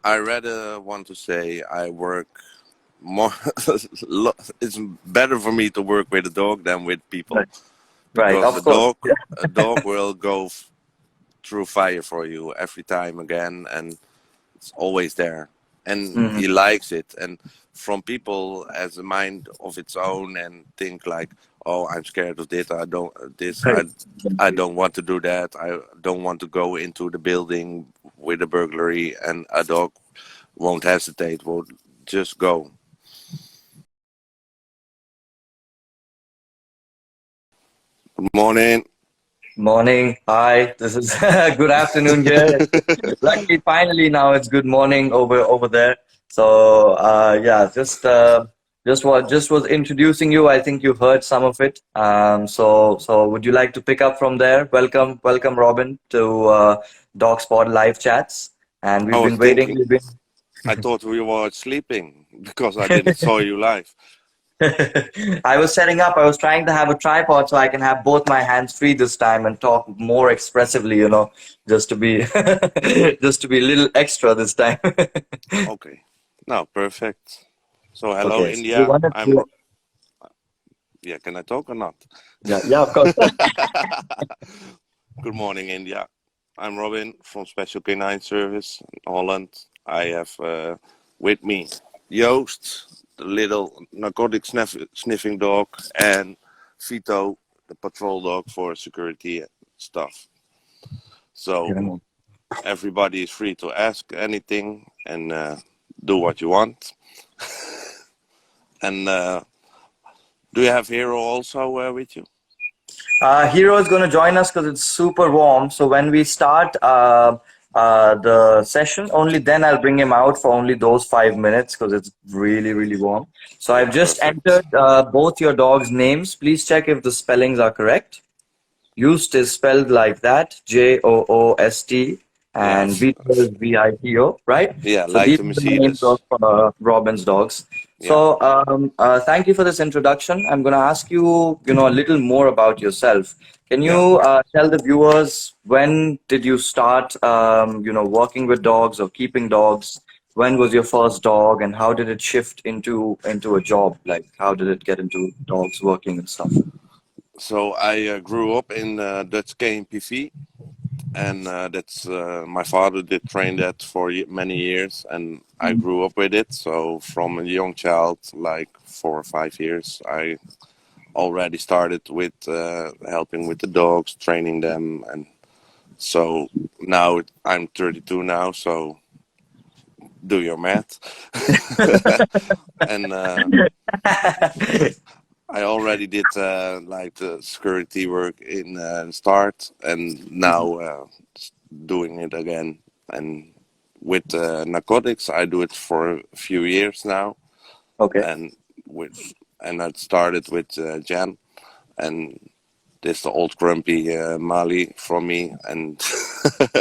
I rather want to say I work more. It's better for me to work with a dog than with people Right. Right. because Of course. Yeah. a dog will go through fire for you every time again, and it's always there, and Mhm. he likes it. And from people as a mind of its own and think like, oh, I'm scared of this. Right. I don't want to do that. I don't want to go into the building with a burglary, and a dog won't hesitate. Will just go. Good morning. Morning. Hi. This is good afternoon here. Luckily, finally now it's good morning over there. So yeah, just was introducing you. I think you heard some of it. So would you like to pick up from there? Welcome, Robin, to DogSpot live chats. And I we've was been waiting. thinking. We've been I thought we were sleeping because I didn't saw you live. I was setting up, I was trying to have a tripod so I can have both my hands free this time and talk more expressively, just to be just to be a little extra this time. Okay. No, perfect. So hello, Okay, so we India. wanted to, Yeah. Can I talk or not? yeah, yeah, of course. Good morning, India. I'm Robin from Special Canine Service in Holland. I have with me Joost, the little narcotic sniffing dog, and Vito, the patrol dog for security stuff. So Yeah. everybody is free to ask anything and do what you want. And do you have Hero also with you? Hero is going to join us because it's super warm. So when we start the session, only then I'll bring him out for only those 5 minutes because it's really, really warm. So I've Yeah, just perfect. entered both your dogs' names. Please check if the spellings are correct. Joost is spelled like that, Joost, Yeah, and Vito is Vito, right? yeah, So like these the are the names Mercedes. of Robin's dogs. Yeah. So thank you for this introduction. I'm going to ask you, a little more about yourself. Can Yeah. you tell the viewers when did you start, working with dogs or keeping dogs? When was your first dog, and how did it shift into a job? Like, how did it get into dogs working and stuff? So I grew up in Dutch KNPV, and that's my father did train that for many years, and I grew up with it. So from a young child, like 4 or 5 years, I already started with helping with the dogs, training them, and so now I'm 32 now. So do your math, and I already did like the security work in start, and now doing it again. And with narcotics, I do it for a few years now, Okay. and with and I started with Jan, and this the old grumpy Mali from me, and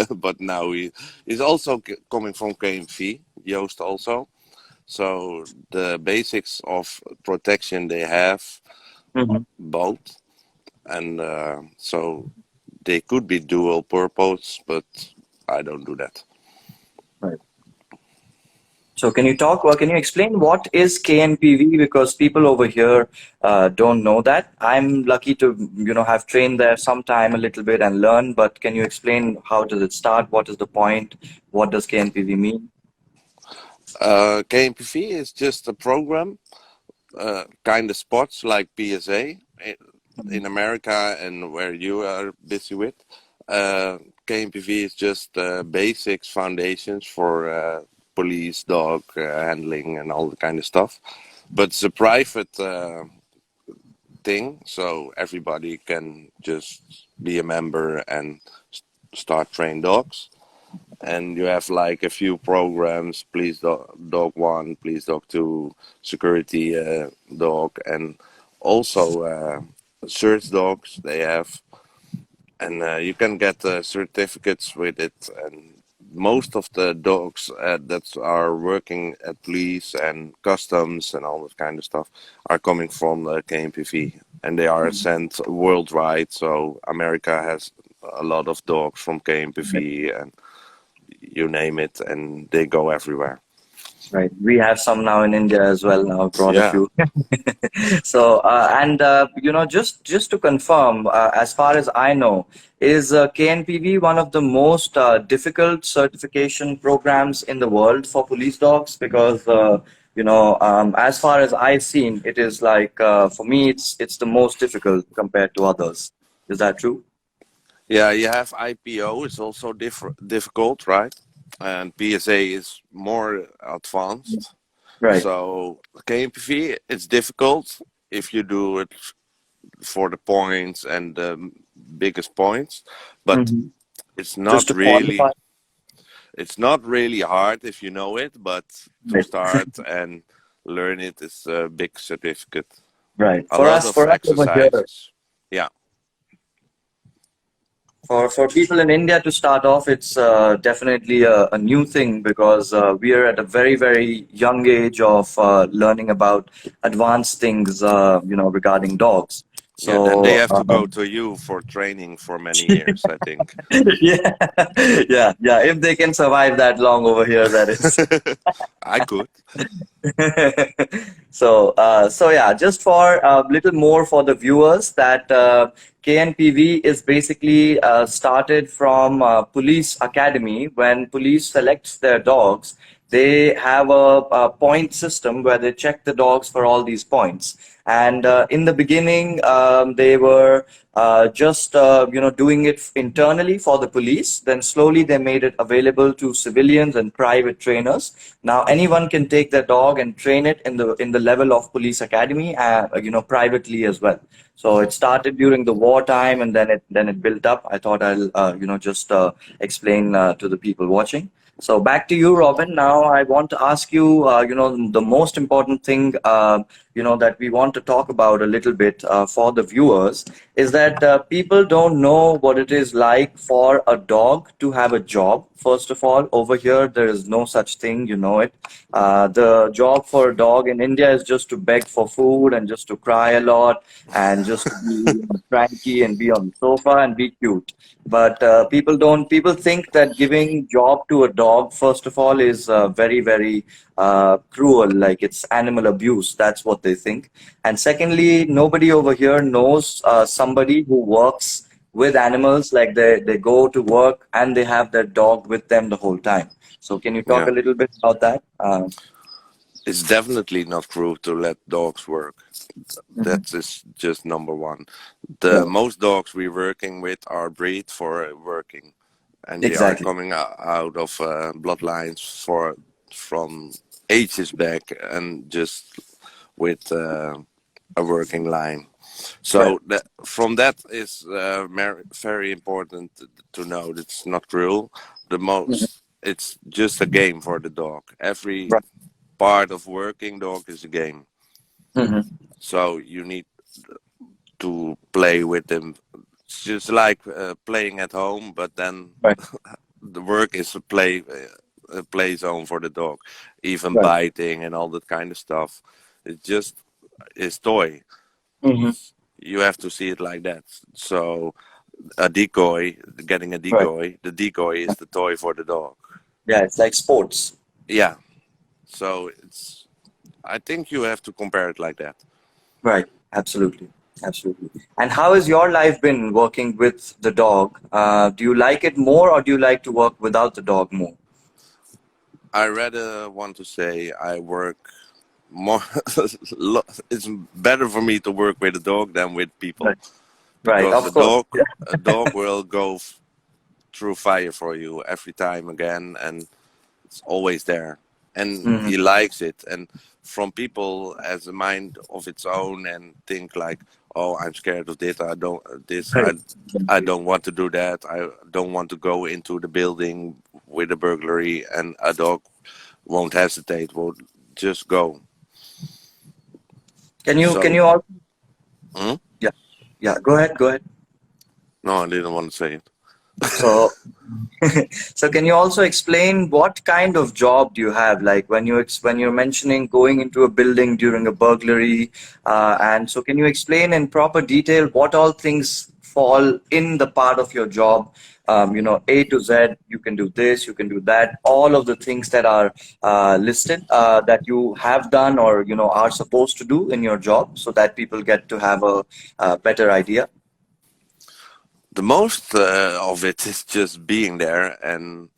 but now he's also coming from KMV, Joost also. So the basics of protection they have Mhm. both, and so they could be dual purpose, but I don't do that. Right. So can you talk or can you explain what is KNPV? Because people over here don't know that. I'm lucky to, have trained there sometime a little bit and learn, but can you explain how does it start? What is the point? What does KNPV mean? KNPV is just a program, kind of spots like PSA in America and where you are busy with. KNPV is just basics, foundations for police, dog handling, and all the kind of stuff. But it's a private thing, so everybody can just be a member and start train dogs. And you have like a few programs: please dog one, please dog two, security dog, and also search dogs they have, and you can get certificates with it. And most of the dogs that are working at police and customs and all that kind of stuff are coming from KNPV, and they are sent worldwide. So America has a lot of dogs from KNPV, and you name it, and they go everywhere. Right. We have some now in India as well. Now brought a Yeah. few. So, just to confirm, as far as I know, is KNPV one of the most difficult certification programs in the world for police dogs? Because as far as I've seen, it is like for me, it's the most difficult compared to others. Is that true? Yeah, you have IPO is also difficult, right? And PSA is more advanced. Right. So KNPV it's difficult if you do it for the points and the biggest points, but Hmm. it's Just not to qualify. really it's not really hard if you know it, but to Right. start and learn it is a big certificate. Right. A lot of For us over here. exercises. Yeah. For people in India to start off, it's definitely a new thing because we are at a very young age of learning about advanced things, regarding dogs. Yeah, then they So have to go to you for training for many years, I think. yeah, yeah. If they can survive that long over here, that is. I could. So yeah, just for a little more for the viewers, that KNPV is basically started from police academy. When police selects their dogs, they have a point system where they check the dogs for all these points. And in the beginning, they were just doing it internally for the police. Then slowly they made it available to civilians and private trainers. Now anyone can take their dog and train it in the level of police academy, privately as well. So it started during the wartime, and then it built up. I thought I'll just explain to the people watching. So back to you, Robin. Now I want to ask you, the most important thing, that we want to talk about a little bit for the viewers is that people don't know what it is like for a dog to have a job. First of all, over here, there is no such thing, you know it. The job for a dog in India is just to beg for food and just to cry a lot and just to be cranky and be on the sofa and be cute. But people think that giving job to a dog, first of all, is very cruel, like it's animal abuse. That's what they think. And secondly, nobody over here knows somebody who works with animals, like they go to work and they have their dog with them the whole time. So can you talk Yeah. a little bit about that? It's definitely not true to let dogs work. Mhm. That is just number one. The Right. most dogs we're working with are bred for working, and they are Exactly. coming out of bloodlines from ages back, and just with a working line. Right. So from that is very important to know that it's not cruel. The Mhm. most it's just a game for the dog. Every Right. part of working dog is a game. Mhm. So you need to play with them. It's just like playing at home, but then Right. the work is a play zone for the dog. Even Right. biting and all that kind of stuff. It's just his toy. Mhm. You have to see it like that. So a decoy, getting a Right. decoy, the decoy is the toy for the dog. Yeah, it's like sports. Yeah. So it's. I think you have to compare it like that. Right. Absolutely. Absolutely. And how has your life been working with the dog? Do you like it more, or do you like to work without the dog more? I rather want to say I work more. It's better for me to work with a dog than with people Right. Right. because Of course. Yeah. a dog will go through fire for you every time again, and it's always there, and Mhm. he likes it. And from people has a mind of its own and think like, oh, I'm scared of this. I don't this. Right. I don't want to do that. I don't want to go into the building with a burglary, and a dog won't hesitate. Will just go. Can So, you all? hmm? Yeah. Yeah. Go ahead. Go ahead. No, I didn't want to say it. So, so can you also explain what kind of job do you have? Like when you're mentioning going into a building during a burglary, and so can you explain in proper detail what all things fall in the part of your job, A to Z. You can do this, you can do that. All of the things that are listed that you have done or are supposed to do in your job, so that people get to have a better idea. The most of it is just being there and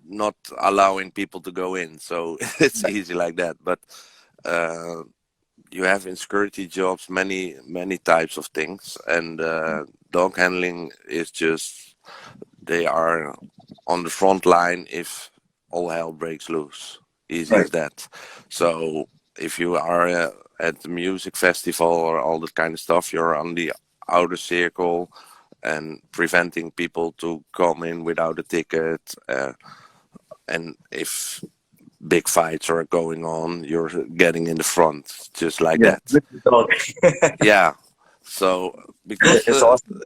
not allowing people to go in. So it's easy like that. But you have in security jobs many types of things, and dog handling is just they are on the front line if all hell breaks loose. Easy Right. as that. So if you are at the music festival or all that kind of stuff, you're on the outer circle and preventing people to come in without a ticket. And if big fights are going on, you're getting in the front, just like Yeah, that. with the dog. Yeah. So because It's awesome.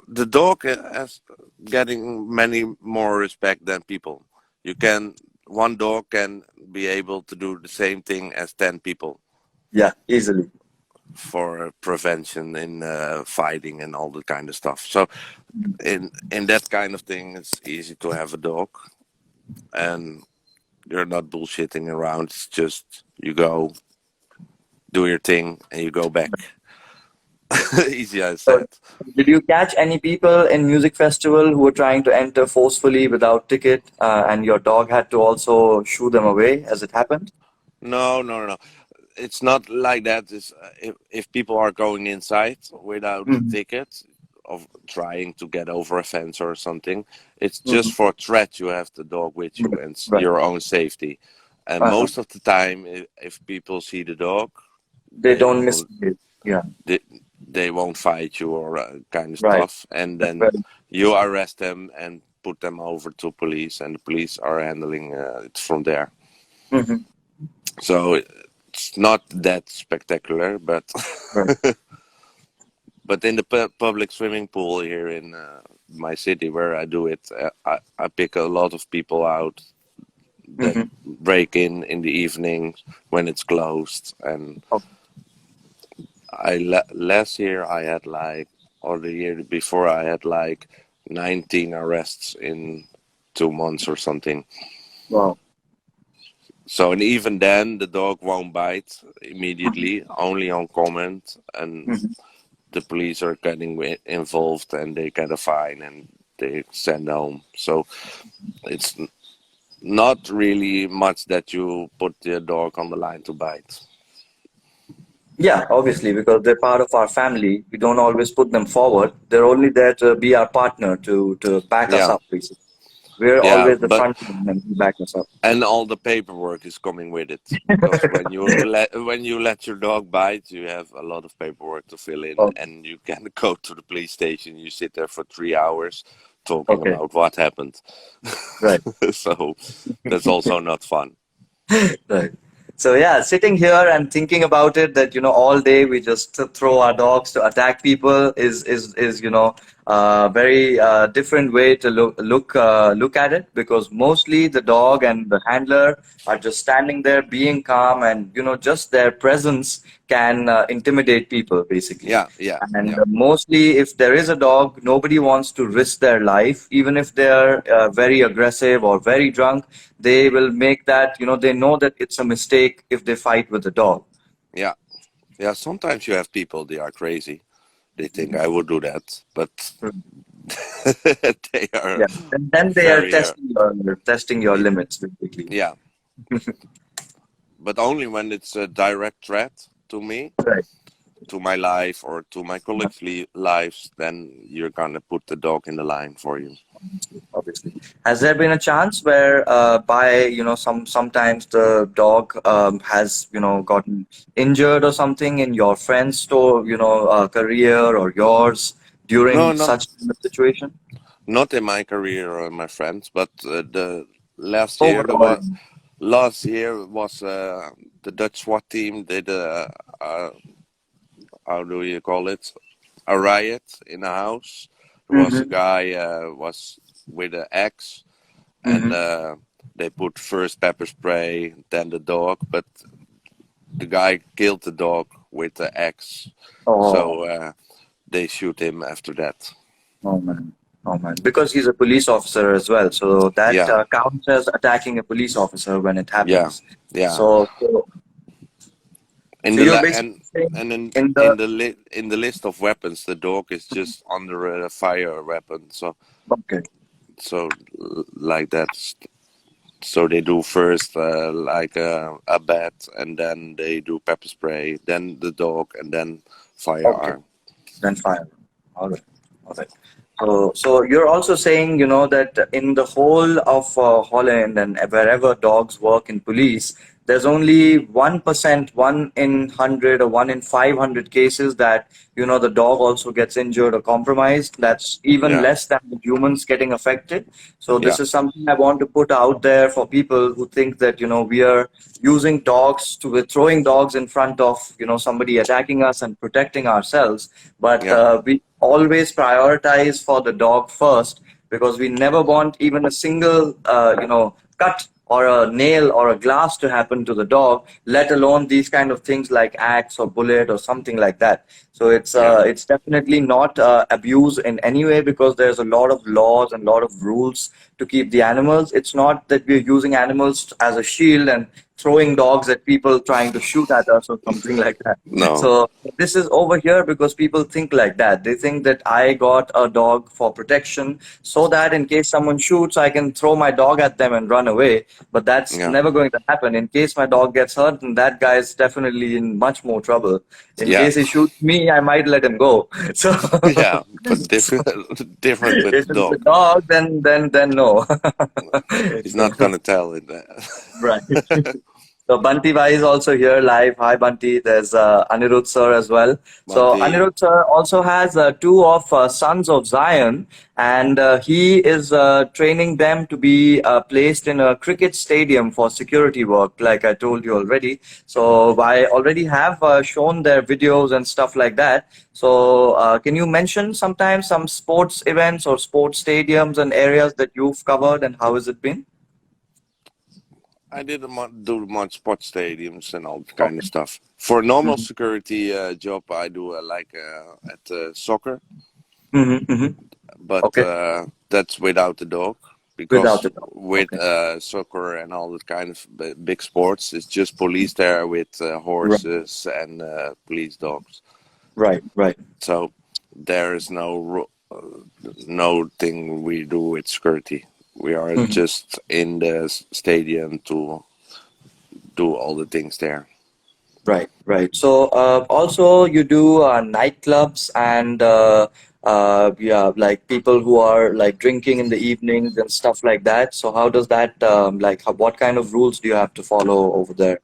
the dog has getting many more respect than people. You can one dog can be able to do the same thing as 10 people Yeah, easily. for prevention in fighting and all that kind of stuff. So in that kind of thing, it's easy to have a dog, and you're not bullshitting around. It's just you go do your thing and you go back. Easy as So, that. did you catch any people in music festival who were trying to enter forcefully without ticket, and your dog had to also shoo them away as it happened? No, no, no. It's not like that. It's, if people are going inside without the Hmm. ticket of trying to get over a fence or something, it's Hmm. just for threat. You have the dog with you and Right. your own safety. And Uh-huh. most of the time, if people see the dog, They they don't won't misbehave. Yeah. they, they won't fight you or kind of Right. stuff. And That's then very. you arrest them and put them over to police, and the police are handling it from there. Hmm. So it's not that spectacular, but Right. but in the public swimming pool here in my city where I do it, I pick a lot of people out that Hmm. break in the evening when it's closed. And last year I had like, or the year before I had like 19 arrests in 2 months or something. Wow. So, and even then the dog won't bite immediately, only on comment, and Hmm. the police are getting involved and they get a fine and they send home. So it's not really much that you put the dog on the line to bite. Yeah, obviously, because they're part of our family. We don't always put them forward. They're only there to be our partner to back us Yeah, up, basically. We're yeah, always the but front line and they back us up. and all the paperwork is coming with it because when you let your dog bite, you have a lot of paperwork to fill in, Oh, and you can go to the police station. You sit there for 3 hours talking okay, about what happened. right. So that's also not fun. Right. So yeah, sitting here and thinking about it, that all day we just throw our dogs to attack people is very different way to look at it, because mostly the dog and the handler are just standing there being calm, and just their presence can intimidate people basically. Yeah, yeah, And yeah, mostly, if there is a dog, nobody wants to risk their life, even if they're very aggressive or very drunk. They will make that, they know that it's a mistake if they fight with the dog. yeah, yeah. Sometimes you have people, they are crazy. They think I would do that, but Mm. they are Yeah. And then they are very, testing your y- limits, basically. yeah. But only when it's a direct threat to me, Right. to my life, or to my colleagues' lives, then you're gonna put the dog in the line for you. Obviously. Has there been a chance where by sometimes the dog has gotten injured or something in your friend's store career or yours No, during no, such situation? not in my career or my friends, but the last year there Overall. was last year was the Dutch SWAT team did how do you call it, a riot in a house. There was a Mm-hmm. guy was with an axe, and Mm-hmm. they put first pepper spray, then the dog, but the guy killed the dog with the axe. Oh, So they shoot him after that. Oh man. Oh man. Because he's a police officer as well, so that Yeah, counts as attacking a police officer when it yeah, happens. yeah. So, In so the you're la- basically saying and in the in the list of weapons, the dog is just under a fire weapon. okay. Like that. So they do first like a bat, and then they do pepper spray, then the dog, and then Okay. firearm. Then fire. All right. All right. So you're also saying, that in the whole of Holland and wherever dogs work in police, there's only 1%, 1 in 100 or 1 in 500 cases that, the dog also gets injured or compromised. That's even Yeah, less than the humans getting affected. So yeah, this is something I want to put out there for people who think that, we are using dogs we're throwing dogs in front of, somebody attacking us and protecting ourselves. But yeah, we always prioritize for the dog first because we never want even a single, cut or a nail or a glass to happen to the dog, let alone these kind of things like axe or bullet or something like that. So yeah, it's definitely not abuse in any way because there's a lot of laws and a lot of rules to keep the animals. It's not that we're using animals as a shield and throwing dogs at people trying to shoot at us or something like that. no, So this is over here because people think like that. They think that I got a dog for protection so that in case someone shoots, I can throw my dog at them and run away. But that's yeah, never going to happen. In case my dog gets hurt, then that guy is definitely in much more trouble. In yeah, case he shoots me, I might let him go. So, yeah. But so different with if the it's a dog. dog, then no. He's not gonna tell it that. Right. So Bunty Bhai is also here live. Hi Bunty. There's Anirudh sir as well. So Monty, Anirudh sir also has two of Sons of Zion, and he is training them to be placed in a cricket stadium for security work, like I told you already. So I already have shown their videos and stuff like that. So can you mention sometimes some sports events or sports stadiums and areas that you've covered and how has it been? I didn't do much sports stadiums and all kind of Okay. stuff. For normal Mm-hmm. security job, I do like at soccer, Mm-hmm. Mm-hmm. but Okay. that's without the dog Without because a doubt. with Okay. soccer and all that kind of big sports, it's just police there with Right. horses and police dogs. Right. Right. So there is no thing we do with security. We are Mhm. just in the stadium to do all the things there. Right. Right. So also you do nightclubs and yeah, like people who are like drinking in the evenings and stuff like that. So how does that like what kind of rules do you have to follow over there?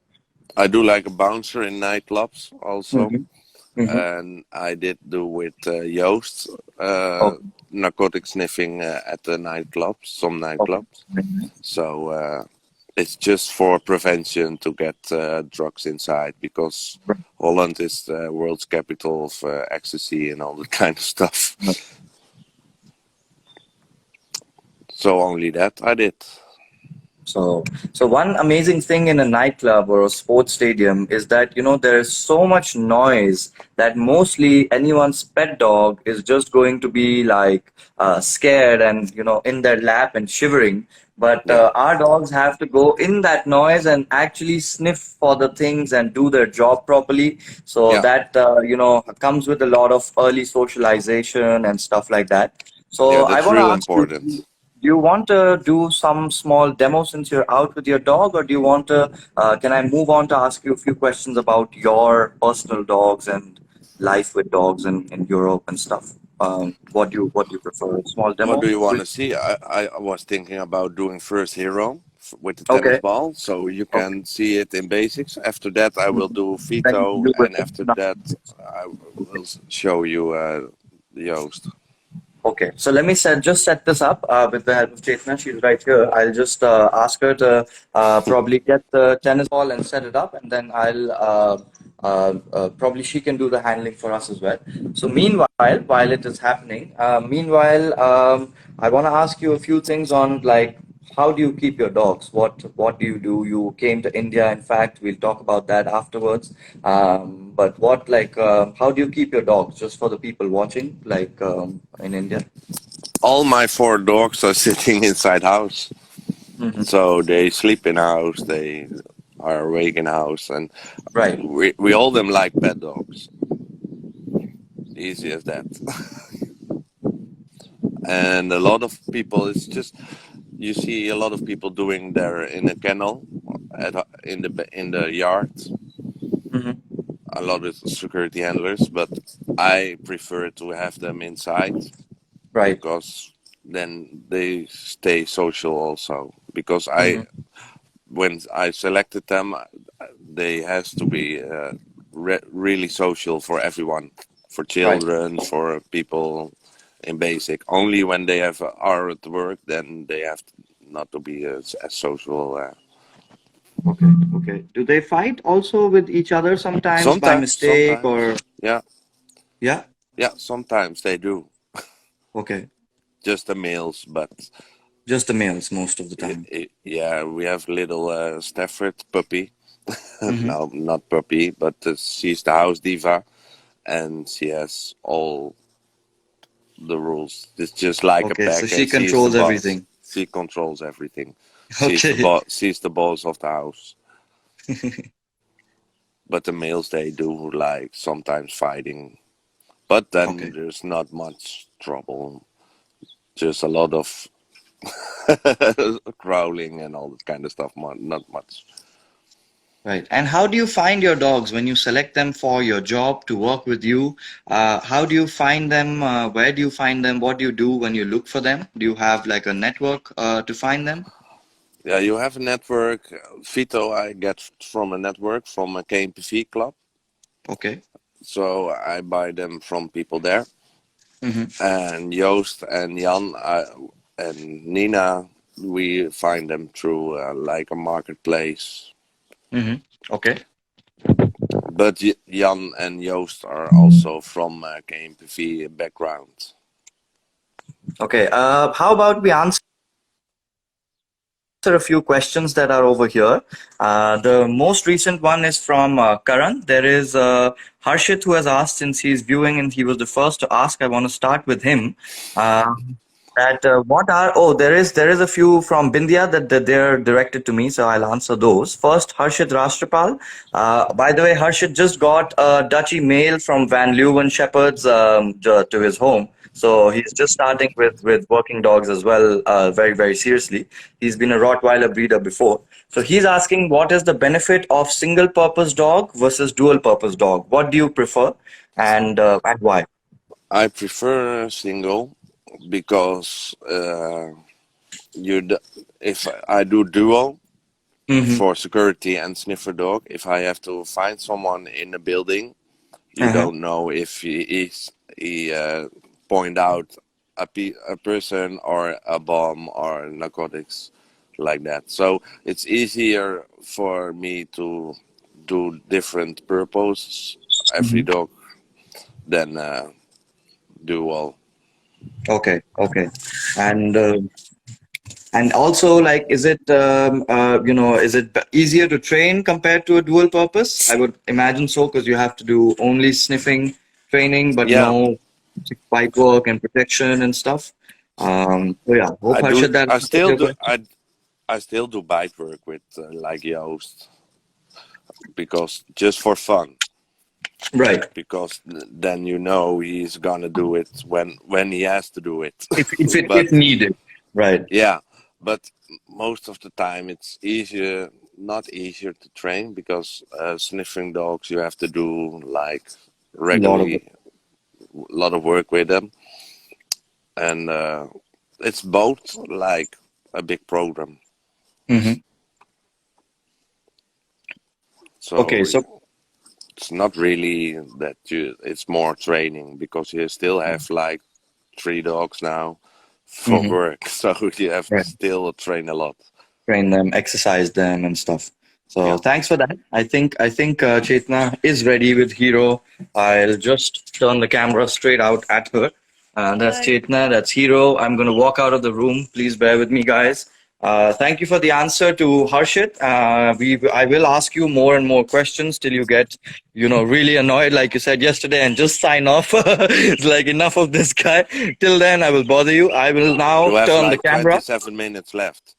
I do like a bouncer in nightclubs also, Mm-hmm. Mm-hmm. and I did do with Joost Okay. narcotic sniffing at the nightclubs, some Okay. nightclubs. Mhm. So it's just for prevention to get drugs inside because Right. Holland is the world's capital of ecstasy and all that kind of stuff. So only that I did. So one amazing thing in a nightclub or a sports stadium is that, there is so much noise that mostly anyone's pet dog is just going to be like scared and, in their lap and shivering. But Yeah, our dogs have to go in that noise and actually sniff for the things and do their job properly. So yeah, that, comes with a lot of early socialization and stuff like that. yeah. So I That's want to real ask you, important. do you want to do some small demo since you're out with your dog, or do you want to? Can I move on to ask you a few questions about your personal dogs and life with dogs in Europe and stuff? What do you prefer? A small What do demo? you want to see? I was thinking about doing first hero with the tennis Okay. ball, so you Okay. can see it in basics. After that, I will do Then you can veto, do and it. after that, I will show you the host. Okay, so let me just set this up with the help of Chetna. She's right here. I'll just ask her to probably get the tennis ball and set it up, and then I'll probably she can do the handling for us as well. So meanwhile, while it is happening, I want to ask you a few things on like how do you keep your dogs? What do you do? You came to India. In fact, we'll talk about that afterwards. But how do you keep your dogs? Just for the people watching, in India. All my four dogs are sitting inside house, Hmm. so they sleep in house. They are awake in house, and Right. we all them like pet dogs. Easy as that. And a lot of people, it's just you see a lot of people doing their in a kennel in the yard. Hmm. A lot of security handlers, but I prefer to have them inside Right. because then they stay social also. Because I Hmm. when I selected them, they has to be really social for everyone, for Right. children, for people in basic. Only when they are at work, then they have not to be as social. Okay. Okay. Do they fight also with each other sometimes by mistake Sometimes, or yeah, yeah? yeah, sometimes they do. Okay. Just the males, but Just the males most of the time. yeah, we have little Stafford puppy. Hmm. No, not puppy, but she's the house diva, and she has all the rules. It's just like a Okay. So pack, she and she's the controls boss. everything. She controls everything. She's the Okay. boss. She's the boss of the house. But the males, they do like sometimes fighting, but then Okay. there's not much trouble. Just a lot of growling and all that kind of stuff. Not much. Right. And how do you find your dogs when you select them for your job to work with you? How do you find them? Where do you find them? What do you do when you look for them? Do you have like a network to find them? Yeah, you have a network. Vito, I get from a network from a KNPV club. Okay. So I buy them from people there. Mm-hmm. And Joost and Jan and Nina, we find them through like a marketplace. Mm-hmm. Okay. But Jan and Joost are also from KNPV background. Okay. How about we answer a few questions that are over here. The most recent one is from Karan. There is Harshit who has asked since he's viewing and he was the first to ask. I want to start with him. Uh, that what are there is a few from Bindia that they're directed to me, so I'll answer those. First, Harshit Rashtrapal. By the way, Harshit just got a Dutchy mail from Van Leeuwen Shepherds to his home. So he's just starting with working dogs as well, very, very seriously. He's been a Rottweiler breeder before. So he's asking, what is the benefit of single purpose dog versus dual purpose dog? What do you prefer and why? I prefer single because if I do duo Mm-hmm. for security and sniffer dog, if I have to find someone in a building, you Uh-huh. don't know if he point out a person or a bomb or narcotics like that. So it's easier for me to do different purposes every Mm-hmm. dog than dual. Okay, okay. And and also, like, is it easier to train compared to a dual purpose? I would imagine so, because you have to do only sniffing training, but Yeah, no bite work and protection and stuff. So yeah, hope I do. Harshad that I answers still your do. question. I still do bite work with like Joost because just for fun. Right. Because then you know he's gonna do it when he has to do it. If But needed. Right. yeah, but most of the time it's easier, not easier to train because sniffing dogs you have to do like A lot of it. regularly a lot of work with them, and it's both like a big program. Hmm. Okay, So so it's not really that it's more training because you still have like three dogs now for mhm, work, so you have to right. still train a lot. Train them, exercise them, and stuff. So Yeah. thanks for that. I think Chetna is ready with Hero. I'll just turn the camera straight out at her. That's Hi. Chetna. That's Hero. I'm gonna walk out of the room. Please bear with me, guys. Thank you for the answer to Harshit. I will ask you more and more questions till you get, really annoyed, like you said yesterday, and just sign off. It's like enough of this guy. Till then, I will bother you. I will now You have turn the like camera. 27 minutes left.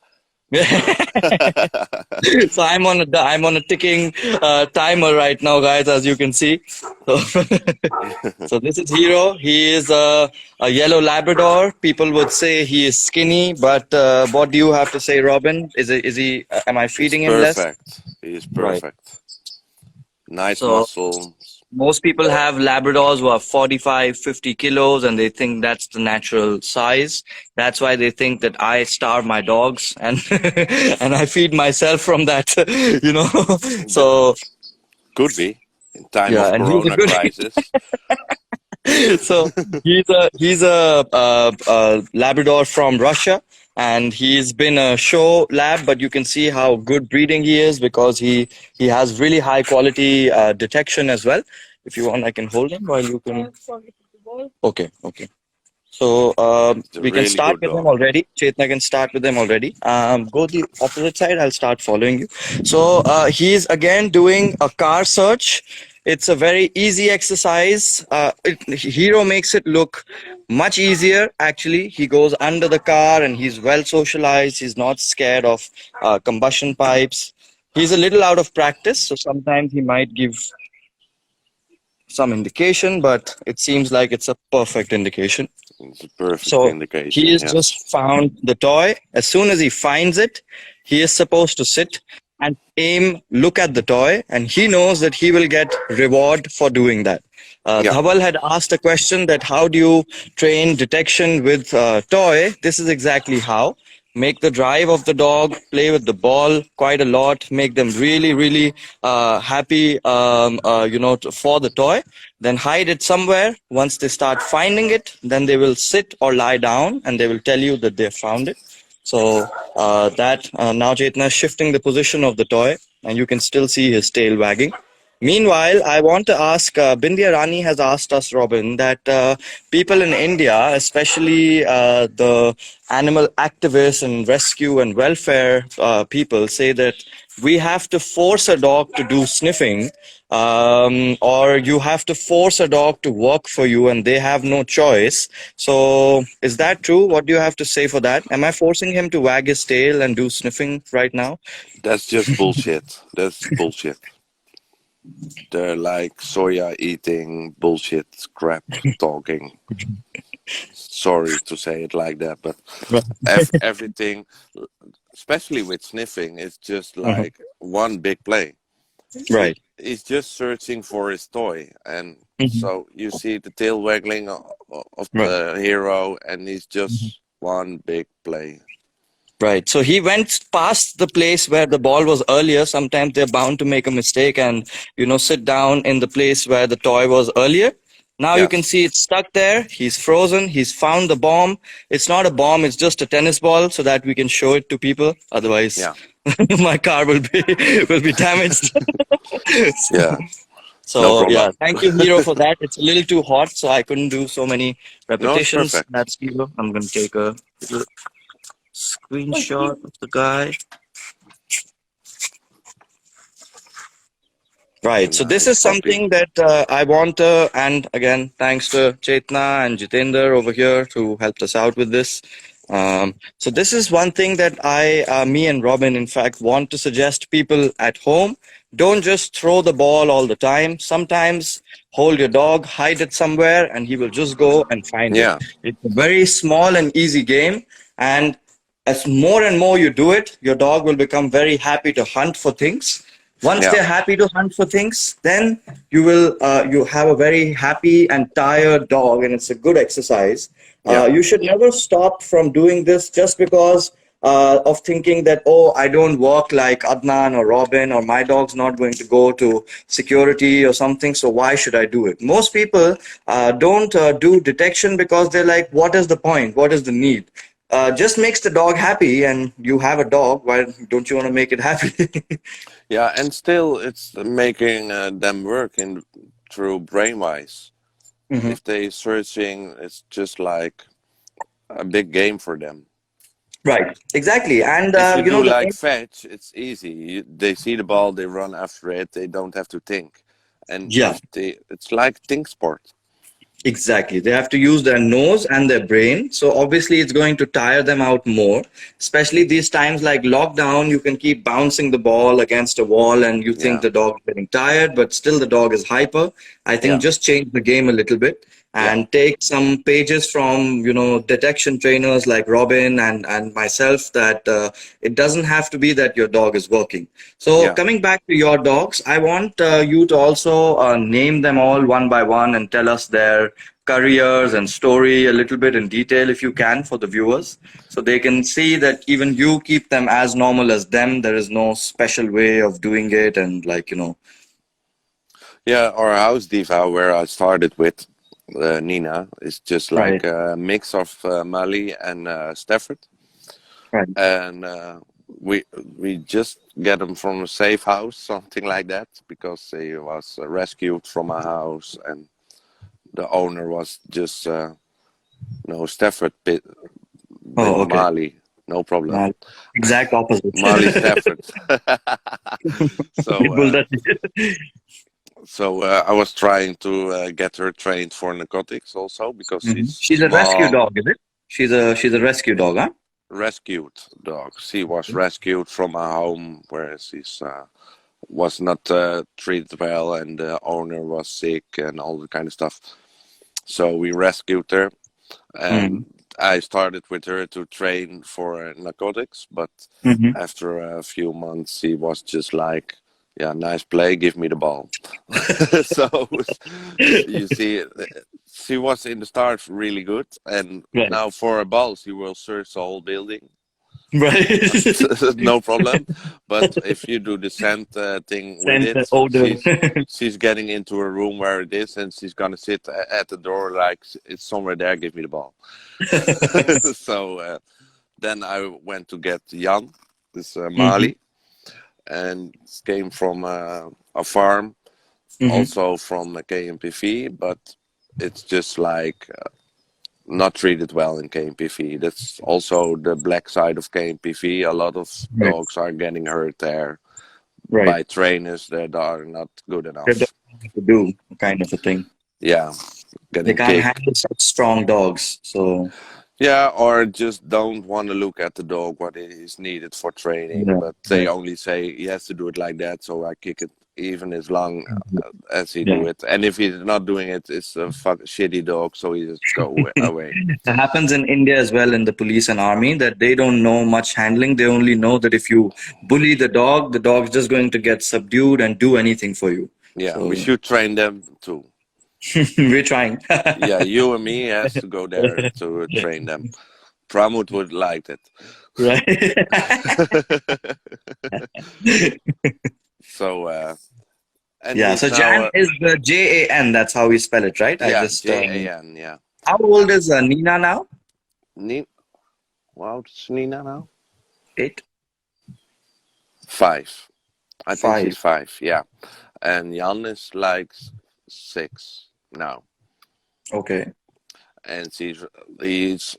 So I'm on a ticking timer right now, guys, as you can see. So, so this is Hero. He is a yellow Labrador. People would say he is skinny, but what do you have to say, Robin? Is he? Am I He's feeding him less? perfect. He is Right. perfect. Nice So muscle. most people have Labradors who are 45, 50 kilos, and they think that's the natural size. That's why they think that I starve my dogs and and I feed myself from that, you know. That So could be in time yeah, of and he's a Corona good. crisis. So he's a Labrador from Russia, and he's been a show lab. But you can see how good breeding he is because he has really high quality detection as well. If you want, I can hold him while you can. Okay, okay. So It's a we can really start good with them dog. already. Chetna can start with them already. Go the opposite side. I'll start following you. So he's again doing a car search. It's a very easy exercise. Hero makes it look much easier. Actually, he goes under the car and he's well socialized. He's not scared of combustion pipes. He's a little out of practice, so sometimes he might give some indication, but it seems like it's a perfect indication. It's a perfect So he indication. has Yes. just found the toy. As soon as he finds it, he is supposed to sit and aim, look at the toy, and he knows that he will get reward for doing that. Yeah. Dhawal had asked a question that how do you train detection with toy? This is exactly how. Make the drive of the dog, play with the ball quite a lot, make them really, really happy, for the toy. Then hide it somewhere. Once they start finding it, then they will sit or lie down and they will tell you that they found it. So that now Chetna is shifting the position of the toy, and you can still see his tail wagging. Meanwhile, I want to ask Bindya Rani has asked us, Robin, that people in India, especially the animal activists and rescue and welfare people, say that we have to force a dog to do sniffing, or you have to force a dog to work for you and they have no choice. So, is that true? What do you have to say for that? Am I forcing him to wag his tail and do sniffing right now? That's just bullshit. That's bullshit. They're like soya eating bullshit crap talking. Sorry to say it like that, but Right. everything, especially with sniffing, is just Mhm. like one big play. Right. He's just searching for his toy, and Mhm. so you see the tail waggling of Right. the hero, and he's Mhm. just one big play. Right. So he went past the place where the ball was earlier. Sometimes they're bound to make a mistake and, sit down in the place where the toy was earlier. Now you can Yes. see it's stuck there. He's frozen. He's found the bomb. It's not a bomb. It's just a tennis ball so that we can show it to people. Otherwise, Yeah. my car will be damaged. Yeah. No So yeah, problem. thank you, Hero, for that. It's a little too hot, so I couldn't do so many No, it's repetitions. perfect. That's Hero. I'm gonna take a little screenshot of the guy. It's a Right. So this nice is puppy. something that I want to, and again, thanks to Chetna and Jitender over here who helped us out with this. So this is one thing that me and Robin, in fact, want to suggest people at home. Don't just throw the ball all the time. Sometimes hold your dog, hide it somewhere, and he will just go and find it. Yeah. It's a very small and easy game, and as more and more you do it, your dog will become very happy to hunt for things. Once Yeah. they're happy to hunt for things, then you have a very happy and tired dog, and it's a good exercise. Yeah. You should never stop from doing this just because of thinking that, oh, I don't work like Adnan or Robin, or my dog's not going to go to security or something, so why should I do it? Most people don't do detection because they're like, what is the point? What is the need? Just makes the dog happy, and you have a dog. Why don't you want to make it happy? Yeah. And still, it's making them work in through brainwise. Mhm. If they searching, it's just like a big game for them. Right. Exactly. And If you do the like main, fetch, it's easy. They see the ball, they run after it. They don't have to think. And yeah. it's like think sport. Exactly. They have to use their nose and their brain. So obviously it's going to tire them out more, especially these times like lockdown. You can keep bouncing the ball against a wall and you think Yeah, the dog is getting tired, but still the dog is hyper. I think yeah, just change the game a little bit yeah, and take some pages from, detection trainers like Robin and myself that it doesn't have to be that your dog is working. So yeah. coming back to your dogs, I want you to also name them all one by one and tell us their careers and story a little bit in detail if you can for the viewers so they can see that even you keep them as normal as them. There is no special way of doing it and Yeah, our house diva, where I started with Nina, is just right, like a mix of Mali and Stafford. right. And we just get them from a safe house, something like that, because he was rescued from a house, and the owner was just no Stafford with Oh, okay. Mali, no problem. Well, exact opposite. Mali Stafford. so Pitbull, uh, that's so I was trying to get her trained for narcotics also because Mhm. she's She's a rescue small. dog, is it? She's a rescue dog, huh? Rescued dog. She was rescued from a home where she's was not treated well, and the owner was sick and all the kind of stuff. So we rescued her, Mm-hmm. and I started with her to train for narcotics. But Mm-hmm. after a few months, she was just like, "Yeah, nice play. Give me the ball." So you see, she was in the start really good, and Right. now for a ball, she will search the whole building. Right. No problem. But if you do the scent thing with Scent, it, odor. she's getting into a room where it is, and she's gonna sit at the door like it's somewhere there. Give me the ball. So then I went to get Jan, this Mm-hmm. Mali, and came from a farm, Mm-hmm. also from the KNPV, but it's just like not treated well in KNPV. That's also the black side of KNPV. A lot of Right. dogs are getting hurt there Right. by trainers that are not good They don't enough. know what to do, kind of a thing. Yeah, They getting can't kicked. handle such strong dogs. So, Yeah, or just don't want to look at the dog what is needed for training, yeah. but they Right. only say he has to do it like that, so I kick it even as long Mhm. as he Yeah. do it. And if he's not doing it, it's a fuck shitty dog, so he just go away. It happens in India as well in the police and army that they don't know much handling. They only know that if you bully the dog's just going to get subdued and do anything for you. Yeah, we So, should train them too. we're trying. Yeah, you and me has to go there to train them. Pramut would like it. Right. So, and Yeah, he's so now, Jan is the Jan. That's how we spell it, right? I yeah, just. Jan, yeah. How old is Nina now? Ni wow, it's Nina now? 8, 5. I think 5. she's 5, yeah. And Jan is like 6 now. Okay. And he's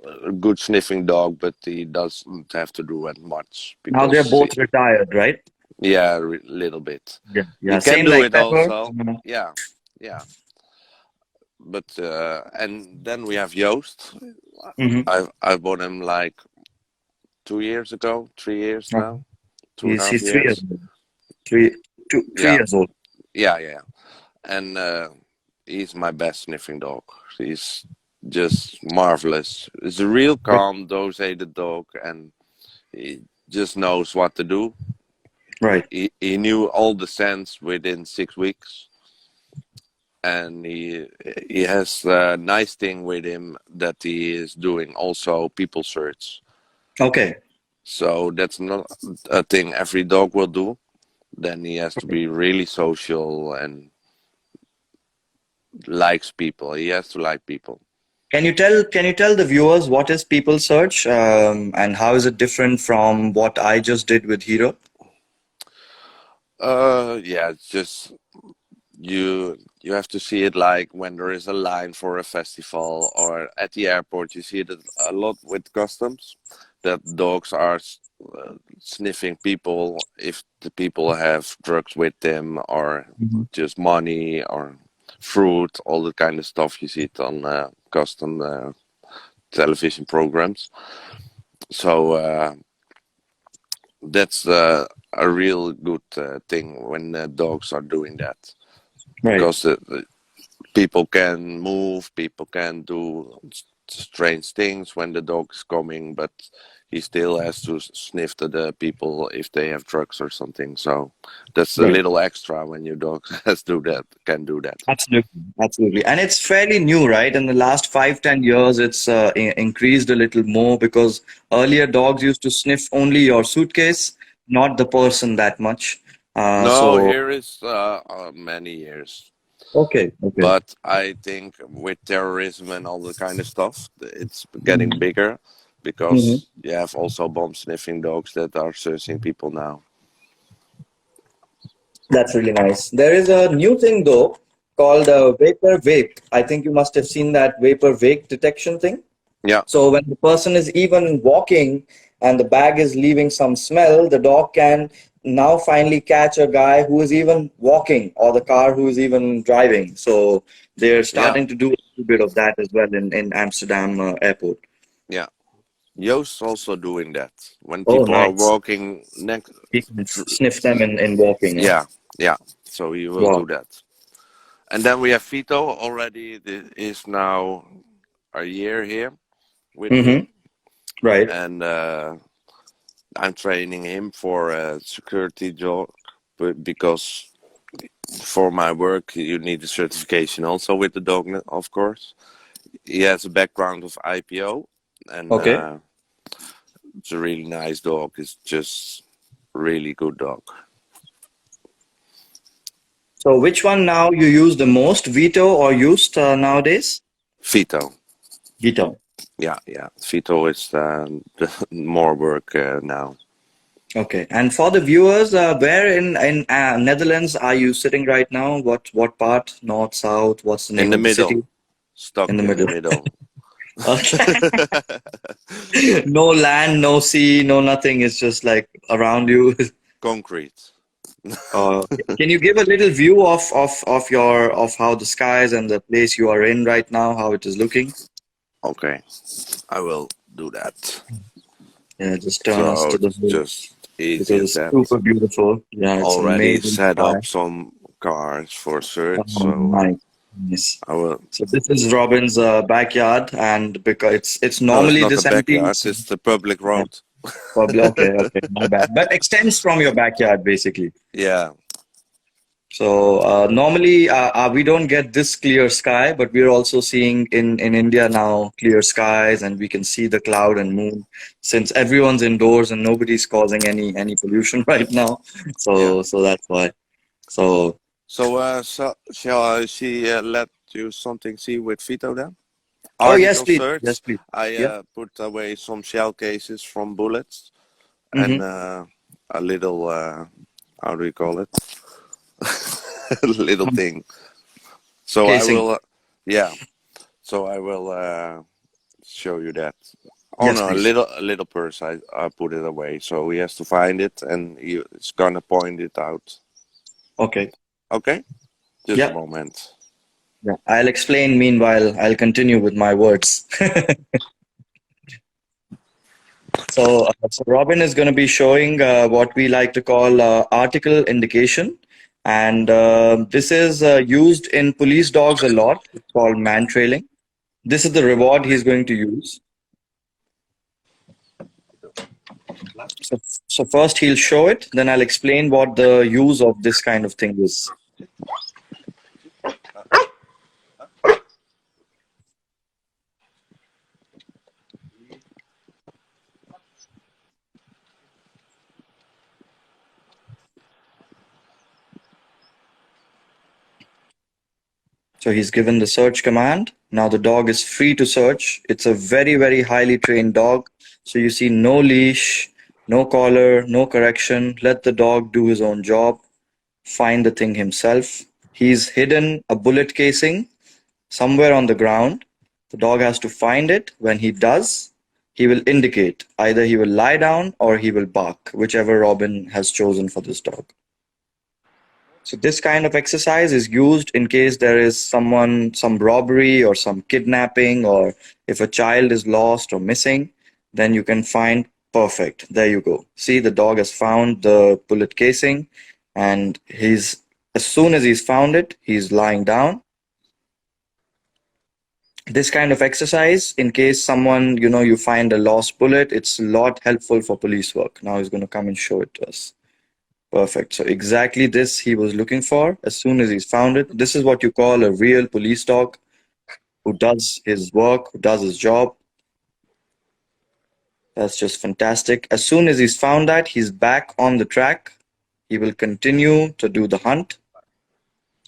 a good sniffing dog, but he doesn't have to do it much Now they're because, both retired, right? yeah, a little bit. Yeah. He Yeah. can Same do like it Pepper. also, yeah, yeah. But and then we have Joost. Mm-hmm. I bought him like 2 years ago, 3 years now, two and a half He's 3 years years. old. Three, two, three Yeah, years old. yeah. And he's my best sniffing dog. He's just marvelous. He's a real Right. calm, dose-aided dog, and he just knows what to do. Right. He knew all the scents within 6 weeks, and he has a nice thing with him that he is doing also people search. Okay. So that's not a thing every dog will do. Then he has to be really social and likes people. He has to like people. Can you tell the viewers what is people search and how is it different from what I just did with Hero? Yeah, it's just you have to see it like when there is a line for a festival or at the airport. You see it a lot with customs that dogs are sniffing people if the people have drugs with them or Mhm. just money or fruit, all the kind of stuff you see it on custom television programs. So that's a real good thing when dogs are doing that, Right. because people can move, people can do strange things when the dog is coming, but he still has to sniff to the people if they have drugs or something. So that's a Right. little extra when your dog has do that, can do that. Absolutely, absolutely. And it's fairly new, right? In the last 5, 10 years, it's increased a little more because earlier dogs used to sniff only your suitcase, not the person that much. No, So, here is many years. okay, okay. But I think with terrorism and all the kind of stuff, it's getting Mhm. bigger Mhm. because you have also bomb sniffing dogs that are searching people now. That's really nice. There is a new thing though called vapor vape. I think you must have seen that vapor vape detection thing. Yeah, So when the person is even walking and the bag is leaving some smell, the dog can now finally catch a guy who is even walking or the car who is even driving. So they're yeah, starting to do a little bit of that as well in Amsterdam airport. yeah. Yo's also doing that when Oh, people are nice. walking next. He can sniff them in walking. Eh? Yeah, yeah. So he will Wow. do that. And then we have Vito already. This is now a year here with me, Mm-hmm. Right. and I'm training him for a security job, but because for my work you need a certification also with the dog, of course. He has a background of IPO, and Okay. it's a really nice dog. It's just really good dog. So which one now you use the most, Vito or used nowadays? Vito. Vito. Yeah, yeah. Vito is more work now. Okay. And for the viewers, where in Netherlands are you sitting right now? What part? North, south? What's the In name the of the city? middle, In stuck the in the middle. middle. Okay. No land, no sea, no nothing. It's just like around you. Concrete. Can you give a little view of your of how the skies and the place you are in right now, how it is looking? Okay, I will do that. Yeah, just turn us So to the it's view just easy because as it's that. super beautiful. Yeah, it's Already amazing set sky. up some cars for search, Oh, so nice. Nice. I will. So this is Robin's backyard, and because it's No, it's normally not a this empty. backyard. It's the public Yeah, road. probably okay, okay, my bad. But extends from your backyard basically. Yeah, So normally we don't get this clear sky, but we're also seeing in India now clear skies, and we can see the cloud and moon since everyone's indoors and nobody's causing any pollution right now. yeah. So that's why. So So shall I see? Let you something see with Vito then. oh yes, Article please, yes, search. please. I Yeah. put away some shell cases from bullets and Mm-hmm. a little. How do you call it? A little thing. So I Casing. will. Yeah. So I will show you that. Oh Yes, no, please. a little purse. I put it away, so he has to find it, and it's gonna point it out. Okay. Okay, just a Yeah. moment. Yeah. I'll explain. Meanwhile, I'll continue with my words. So Robin is going to be showing what we like to call article indication. And this is used in police dogs a lot. It's called man trailing. This is the reward he's going to use. So first he'll show it, then I'll explain what the use of this kind of thing is. So he's given the search command. Now the dog is free to search. It's a very, very highly trained dog. So you see no leash, no collar, no correction. Let the dog do his own job, find the thing himself. He's hidden a bullet casing somewhere on the ground. The dog has to find it. When he does, he will indicate. Either he will lie down or he will bark, whichever Robin has chosen for this dog. So this kind of exercise is used in case there is some robbery or some kidnapping, or if a child is lost or missing, then you can find perfect. There you go. See, the dog has found the bullet casing, and as soon as he's found it, he's lying down. This kind of exercise, in case someone, you find a lost bullet, it's a lot helpful for police work. Now he's going to come and show it to us. Perfect. So exactly this he was looking for. As soon as he's found it, this is what you call a real police dog who does his work, who does his job. That's just fantastic. As soon as he's found that, he's back on the track. He will continue to do the hunt.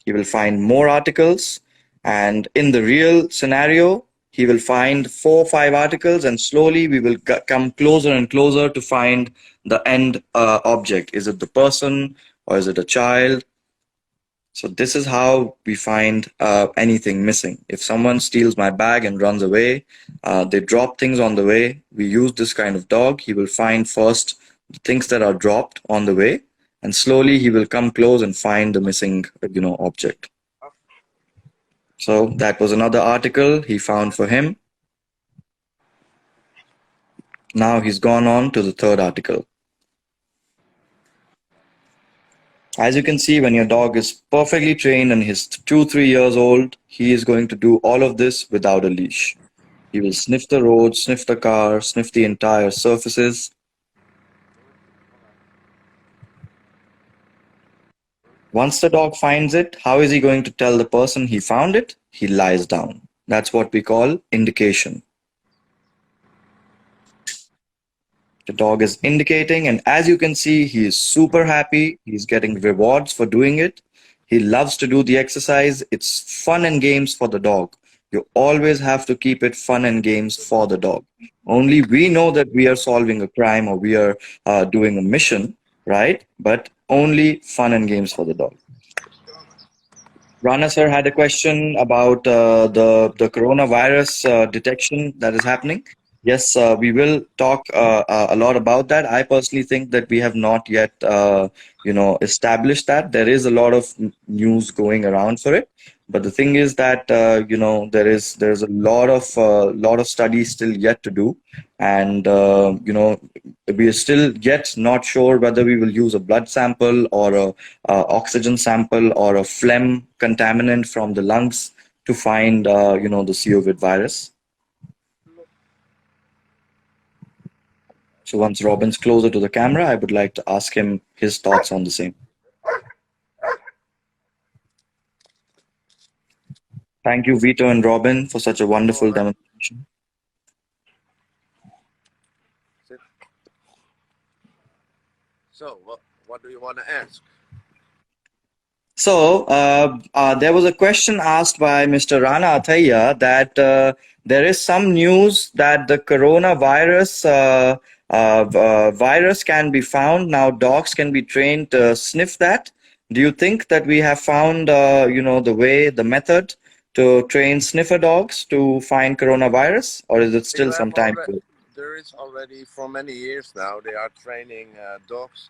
He will find more articles. And in the real scenario, he will find 4 or 5 articles, and slowly we will come closer and closer to find the end object. Is it the person or is it a child? So this is how we find anything missing. If someone steals my bag and runs away, they drop things on the way, we use this kind of dog. He will find first the things that are dropped on the way, and slowly he will come close and find the missing object. So that was another article he found for him. Now he's gone on to the third article. As you can see, when your dog is perfectly trained and he's 2-3 years old, he is going to do all of this without a leash. He will sniff the road, sniff the car, sniff the entire surfaces. Once the dog finds it, how is he going to tell the person he found it? He lies down. That's what we call indication. The dog is indicating, and as you can see, he is super happy. He's getting rewards for doing it. He loves to do the exercise. It's fun and games for the dog. You always have to keep it fun and games for the dog. Only we know that we are solving a crime or we are doing a mission, right? But only fun and games for the dog. Rana sir had a question about the coronavirus detection that is happening. Yes, we will talk a lot about that. I personally think that we have not yet, established that. There is a lot of news going around for it, but the thing is that there's a lot of studies still yet to do, and we are still yet not sure whether we will use a blood sample or a oxygen sample or a phlegm contaminant from the lungs to find the COVID virus. So once Robin's closer to the camera, I would like to ask him his thoughts on the same. Thank you, Vito and Robin, for such a wonderful demonstration. So, what do you want to ask? So there was a question asked by Mr. Rana Athaya that there is some news that the coronavirus virus can be found. Now dogs can be trained to sniff that. Do you think that we have found, the method to train sniffer dogs to find coronavirus, or is it still some time? There is already for many years now. They are training dogs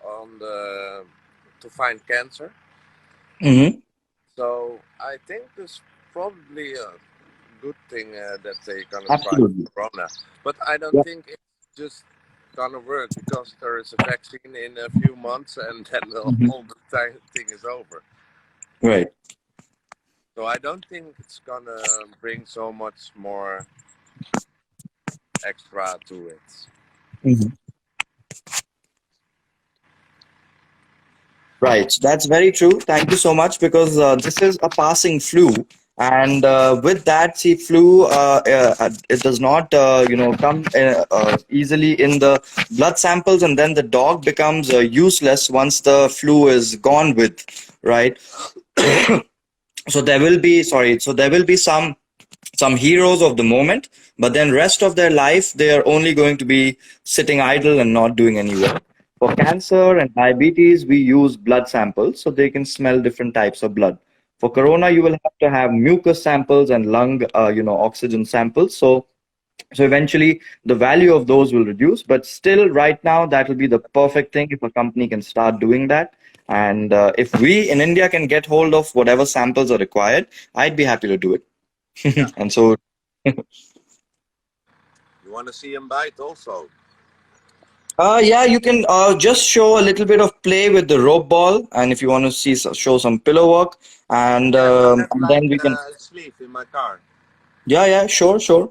to find cancer. Mm-hmm. So I think this probably a good thing that they're gonna Absolutely. find corona. But I don't think it's just gonna work because there is a vaccine in a few months and then all the thing is over. Right. So I don't think it's gonna bring so much more extra to it. Mm-hmm. Right, that's very true. Thank you so much, because this is a passing flu, and with that, see, flu it does not come easily in the blood samples, and then the dog becomes useless once the flu is gone with, right? So there will be some heroes of the moment, but then rest of their life they are only going to be sitting idle and not doing any work. For cancer and diabetes, we use blood samples so they can smell different types of blood. For corona, you will have to have mucus samples and lung, oxygen samples. So So eventually the value of those will reduce, but still right now that will be the perfect thing if a company can start doing that. And if we in India can get hold of whatever samples are required, I'd be happy to do it. Yeah. And so, You want to see him bite also? yeah, you can just show a little bit of play with the rope ball, and if you want to see show some pillow work, Yeah, we have and like then we can. a sleeve in my car. Yeah, yeah, sure, sure.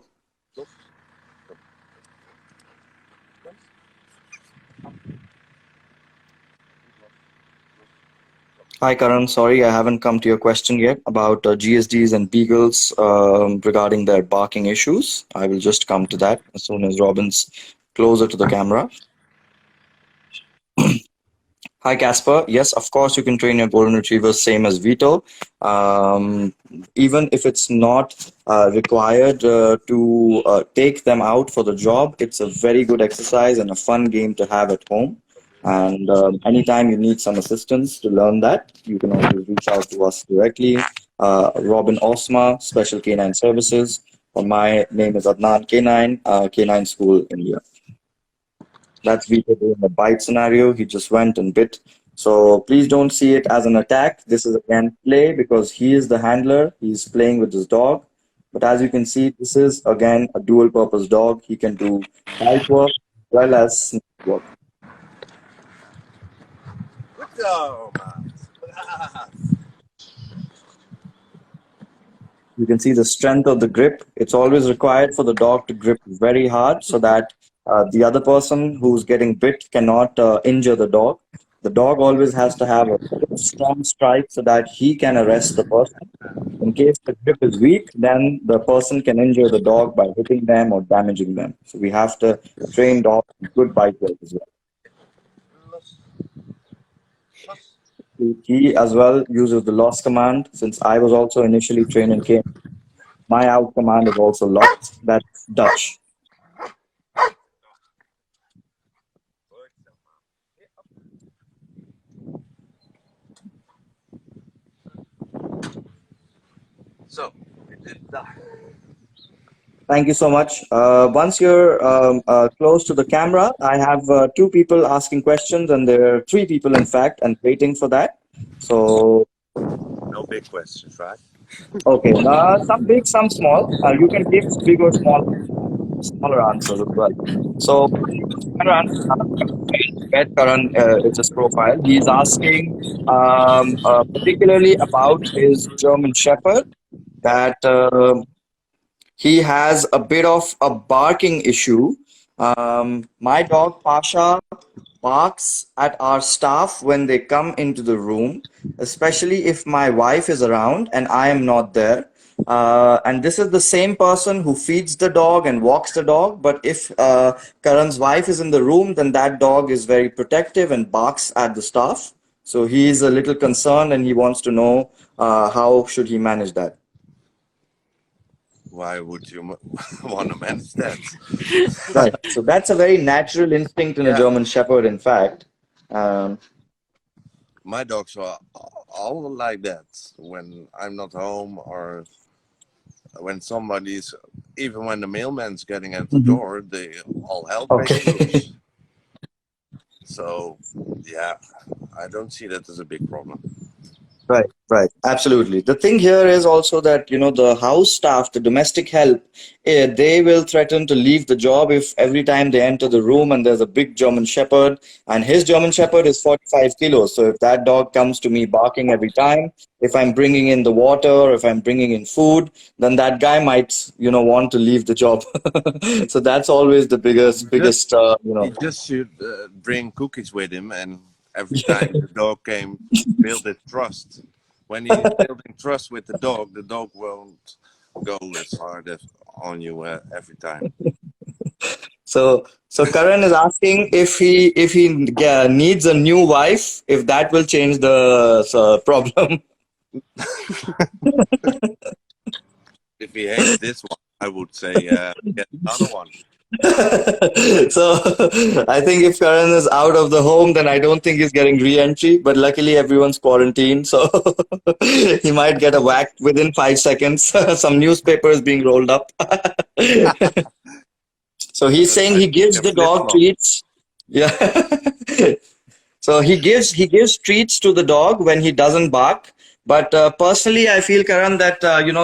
Hi, Karan. Sorry, I haven't come to your question yet about GSDs and beagles regarding their barking issues. I will just come to that as soon as Robin's closer to the camera. Hi, Casper. Yes, of course, you can train your golden retrievers same as Vito. Even if it's not required to take them out for the job, it's a very good exercise and a fun game to have at home. And anytime you need some assistance to learn that, you can always reach out to us directly. Robin Ausma, Special Canine Services. Or my name is Adnan Canine, Canine School, India. That's Vito doing a bite scenario. He just went and bit. So please don't see it as an attack. This is again play because he is the handler. He's playing with his dog. But as you can see, this is again a dual purpose dog. He can do bite work as well as sniff work. Good go, man. You can see the strength of the grip. It's always required for the dog to grip very hard so that the other person who's getting bit cannot injure the dog. The dog always has to have a good, strong strike so that he can arrest the person. In case the grip is weak, then the person can injure the dog by hitting them or damaging them. So we have to train dogs with good bite work as well. He as well uses the loss command. Since I was also initially trained in KNPV, my out command is also lost. That's Dutch. So, we did that. Thank you so much. Once you're close to the camera, I have two people asking questions, and there are three people, in fact, and waiting for that. So, No big questions, right? okay, some big, some small. You can give big or small, smaller answers as well. So, Karan, get Karan, it's his profile. He's asking particularly about his German Shepherd that he has a bit of a barking issue. My dog Pasha barks at our staff when they come into the room, especially if my wife is around and I am not there. And this is the same person who feeds the dog and walks the dog. But if Karan's wife is in the room, then that dog is very protective and barks at the staff. So he is a little concerned and he wants to know how should he manage that. Why would you want to manage that? Right. So that's a very natural instinct in a Yeah. German Shepherd, in fact. Um, My dogs are all like that. When I'm not home or when somebody's, even when the mailman's getting at the door, they all hell breaks loose. So, yeah, I don't see that as a big problem. Right, right. Absolutely. The thing here is also that, you know, the house staff, the domestic help, they will threaten to leave the job if every time they enter the room and there's a big German Shepherd and his German Shepherd is 45 kilos. So if that dog comes to me barking every time, if I'm bringing in the water, or if I'm bringing in food, then that guy might, you know, want to leave the job. So that's always the biggest, you know. He just should bring cookies with him, and every time the dog came, build it trust. When he's building trust with the dog won't go as hard as on you every time. So Karan is asking if he needs a new wife, if that will change the problem. If he hates this one, I would say get another one. So I think if Karan is out of the home, then I don't think he's getting re-entry. But luckily, everyone's quarantined, so he might get a whack within 5 seconds. Some newspaper is being rolled up. So he's saying I he think gives a the flip dog flop. treats. Yeah. So he gives treats to the dog when he doesn't bark. But personally, I feel, Karan, that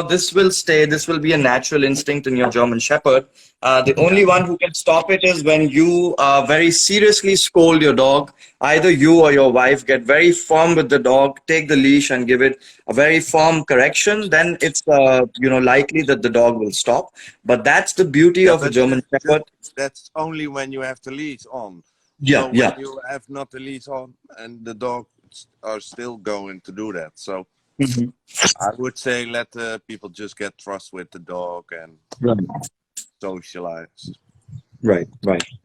this will stay. This will be a natural instinct in your German Shepherd. The Yeah. only one who can stop it is when you very seriously scold your dog. Either you or your wife get very firm with the dog, take the leash and give it a very firm correction. Then it's likely that the dog will stop. But that's the beauty Yeah, of a but German Shepherd. that's only when you have the leash on. Yeah, So when yeah. you have not the leash on and the dogs are still going to do that. So Mhm. I would say let the people just get trust with the dog and Right. socialize. Right.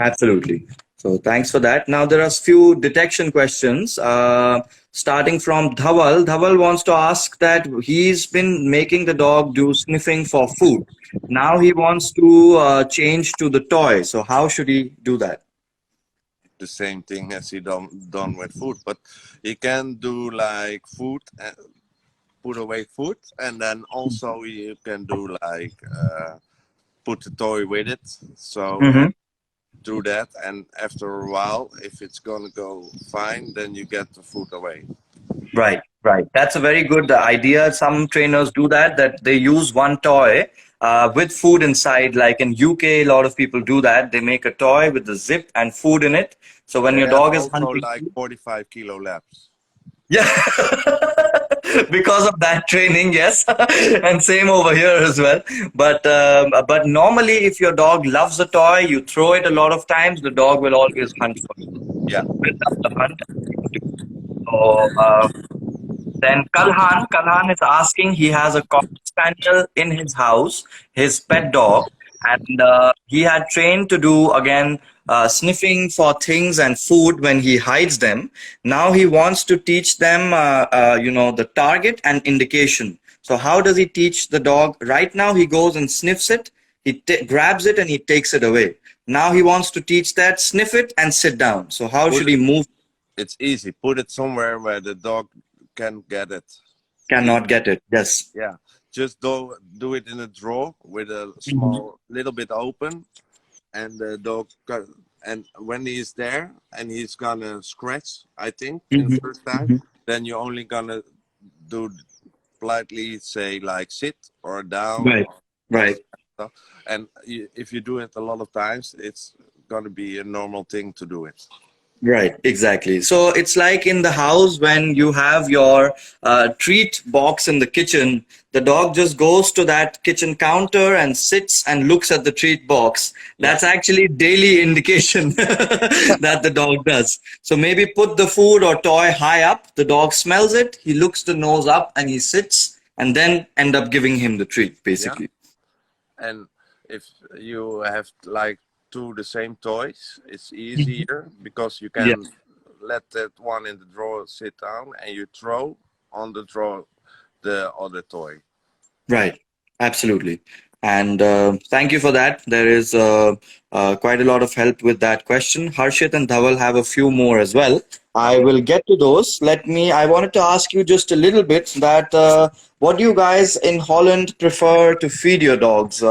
Absolutely. So thanks for that. Now there are few detection questions. Starting from Dhawal. Dhawal wants to ask that he's been making the dog do sniffing for food. Now he wants to change to the toy. So how should he do that? The same thing as he done with food, but he can do like food, put away food, and then also you can do like put the toy with it. So Mhm. do that, and after a while, if it's gonna go fine, then you get the food away. Right. That's a very good idea. Some trainers do that, that they use one toy with food inside. Like in UK, a lot of people do that. They make a toy with the zip and food in it. So when They your have dog is also hunting like food, 45 kilo laps. yeah, because of that training, yes, and same over here as well. But normally, if your dog loves a toy, you throw it a lot of times, the dog will always hunt for it. Yeah. Build up the hunt. So then Kalhan is asking, he has a cocker spaniel in his house, his pet dog, and he had trained to do again sniffing for things and food when he hides them. Now he wants to teach them, the target and indication. So how does he teach the dog? Right now he goes and sniffs it, grabs it and he takes it away. Now he wants to teach that sniff it and sit down. So how Put should he it. move? It's easy. Put it somewhere where the dog can get it. Cannot get it. Yes. Yeah. Just do it in a drawer with a Mhm. small little bit open, and the dog and when he's there and he's gonna scratch, I think in Mhm. first time, Mhm. then you're only gonna do politely say like sit or down Right. or Right. this stuff. And if you do it a lot of times, it's gonna be a normal thing to do it. Right, exactly. So it's like in the house when you have your treat box in the kitchen, the dog just goes to that kitchen counter and sits and looks at the treat box. Yeah. That's actually daily indication that the dog does. So maybe put the food or toy high up, the dog smells it, he looks the nose up and he sits and then end up giving him the treat, Yeah. basically. And if you have like two the same toys, it's Mhm. easier because you Yeah. can let that one in the drawer sit down and you throw on the drawer the other toy. Right, absolutely. And thank you for that. There is quite a lot of help with that question. Harshit and Dhaval have a few more as well. I will get to those. I wanted to ask you just a little bit that what do you guys in Holland prefer to feed your dogs?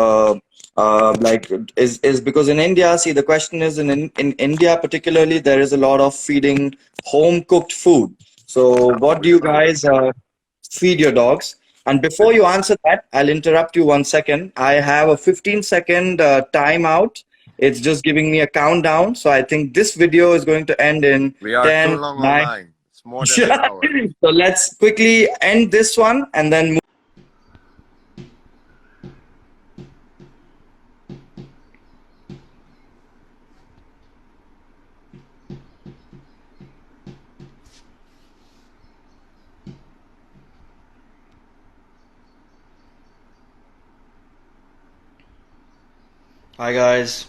Like is because in India, see the question is in India particularly there is a lot of feeding home cooked food. So No, what do we you don't. guys feed your dogs? And We before you answer that, I'll interrupt you 1 second. I have a 15-second timeout. It's just giving me a countdown. So I think this video is going to end in we are too 10, long 9. online. It's more than an hour. So let's quickly end this one and then move. Hi guys.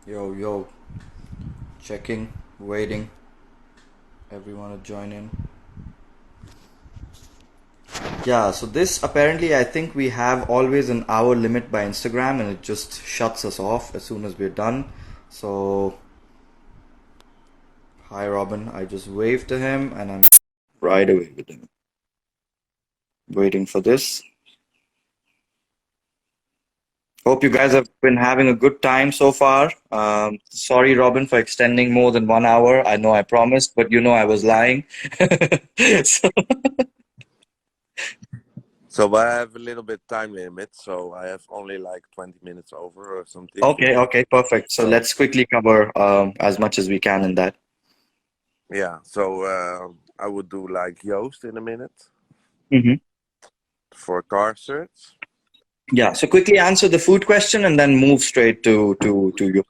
Yo. Checking, waiting. Everyone to join in. Yeah, so this apparently I think we have always an hour limit by Instagram and it just shuts us off as soon as we're done. So hi Robin, I just waved to him and I'm right away with him. Waiting for this. Hope you guys have been having a good time so far. Sorry, Robin, for extending more than 1 hour. I know I promised, but I was lying. So, So I have a little bit time limit, so I have only like 20 minutes over or something. okay, okay, perfect. So So let's quickly cover as much as we can in that. yeah, so I would do like Joost in a minute Hmm. for car search. Yeah. So quickly answer the food question and then move straight to you.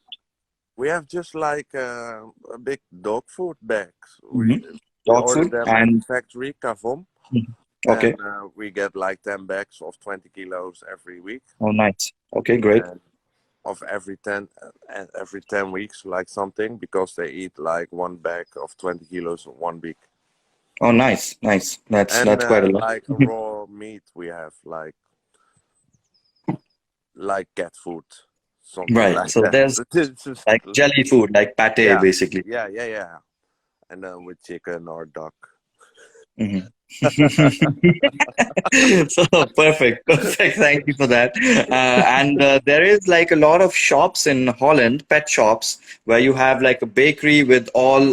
We have just like a big dog food bags. Hmm. We Dog order food them in the and factory, Kavom, mhm. Okay. and we get like 10 bags of 20 kilos every week. Oh, nice. Okay, great. And of every 10 weeks, like something, because they eat like one bag of 20 kilos in 1 week. Oh, nice, nice. And That's quite a lot. like raw meat, we have like cat food, something Right. like So that. there's It's just, like jelly food, like pate, yeah, basically. yeah. And then with chicken or duck. Mhm. So perfect, perfect. Thank you for that. And there is like a lot of shops in Holland, pet shops, where you have like a bakery with all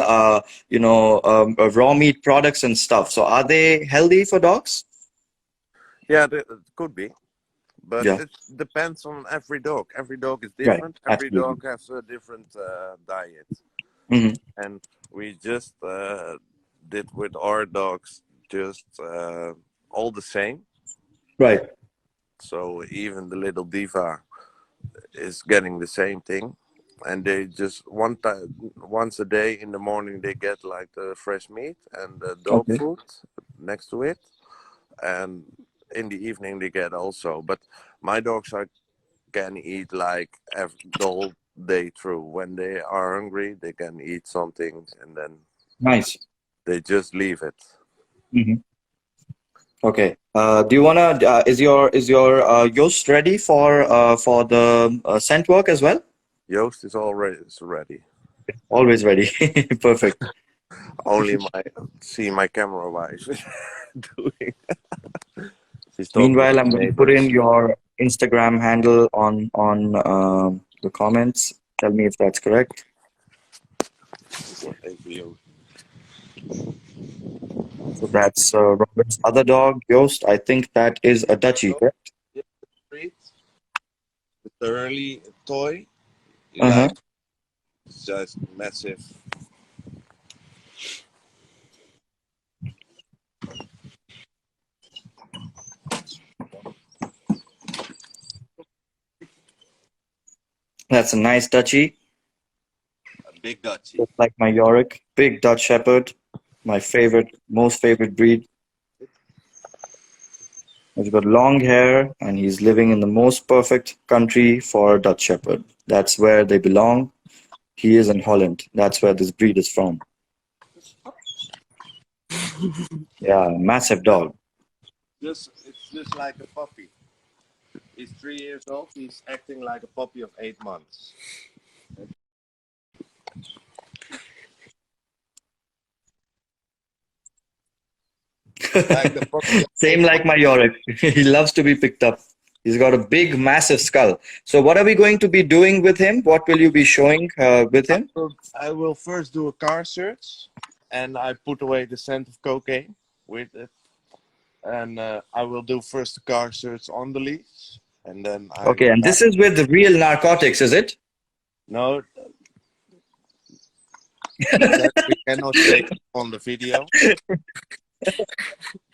raw meat products and stuff. So are they healthy for dogs? Yeah, it could be, but Yeah, it depends on every dog. Every dog is right. different. Every Absolutely. dog has a different diet, Hmm. and we just did with our dogs just all the same. Right. So even the little diva is getting the same thing, and they just once a day in the morning they get like the fresh meat and the dog Okay. food next to it, and in the evening they get also. But my dogs can eat like the whole day through. When they are hungry, they can eat something, and then Nice. they just leave it. Hmm. Okay. Do you wanna? Is your Yoast ready for the scent work as well? Joost is ready. Always ready. Perfect. Only my camera wife doing. She's talking Meanwhile, with I'm the going to put in neighbors. your Instagram handle on the comments. Tell me if that's correct. So that's Robert's other dog, Yost. I think that is a Dutchie, correct? The early toy, Uh-huh. like just massive. That's a nice Dutchie, A big Dutchie. just like my Yorick. Big Dutch Shepherd, my favorite, most favorite breed. He's got long hair and he's living in the most perfect country for a Dutch Shepherd. That's where they belong. He is in Holland. That's where this breed is from. Yeah, massive dog. It's just like a puppy. He's 3 years old. He's acting like a puppy of 8 months. Like the puppy of Same eight like months. my Yorick. He loves to be picked up. He's got a big, massive skull. So, what are we going to be doing with him? What will you be showing with him? I will first do a car search, and I put away the scent of cocaine with it, and I will do first the car search on the leash, and then Okay, and this is with the real narcotics, is it? no, that we cannot say on the video,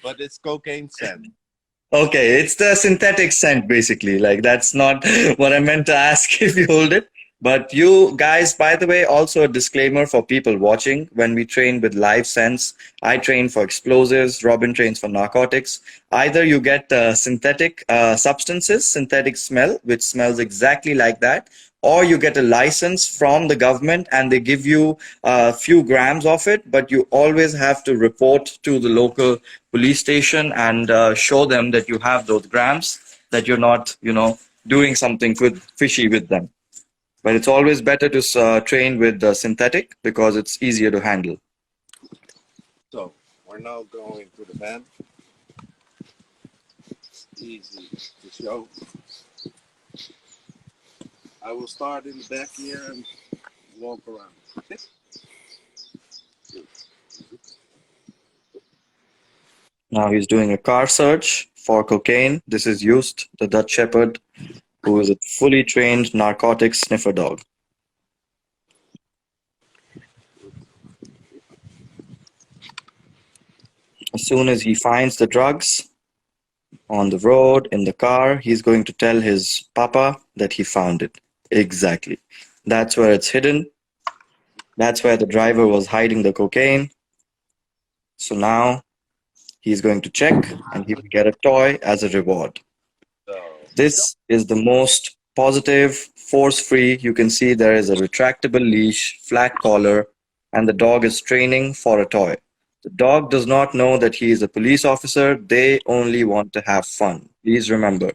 but it's cocaine scent. Okay, it's the synthetic scent basically. Like that's not what I meant to ask if you hold it. But you guys, by the way, also a disclaimer for people watching. When we train with live scents, I train for explosives, Robin trains for narcotics. Either you get synthetic substances, synthetic smell, which smells exactly like that, or you get a license from the government and they give you a few grams of it, but you always have to report to the local police station and show them that you have those grams, that you're not, doing something fishy with them. But it's always better to train with synthetic because it's easier to handle. So we're now going to the van. Easy to show. I will start in the back here and walk around. Okay? Now he's doing a car search for cocaine. This is Just, the Dutch Shepherd, who is a fully trained narcotics sniffer dog. As soon as he finds the drugs on the road, in the car, he's going to tell his papa that he found it. Exactly. That's where it's hidden. That's where the driver was hiding the cocaine. So now he's going to check and he will get a toy as a reward. This is the most positive, force-free. You can see there is a retractable leash, flat collar, and the dog is training for a toy. The dog does not know that he is a police officer. They only want to have fun. Please remember.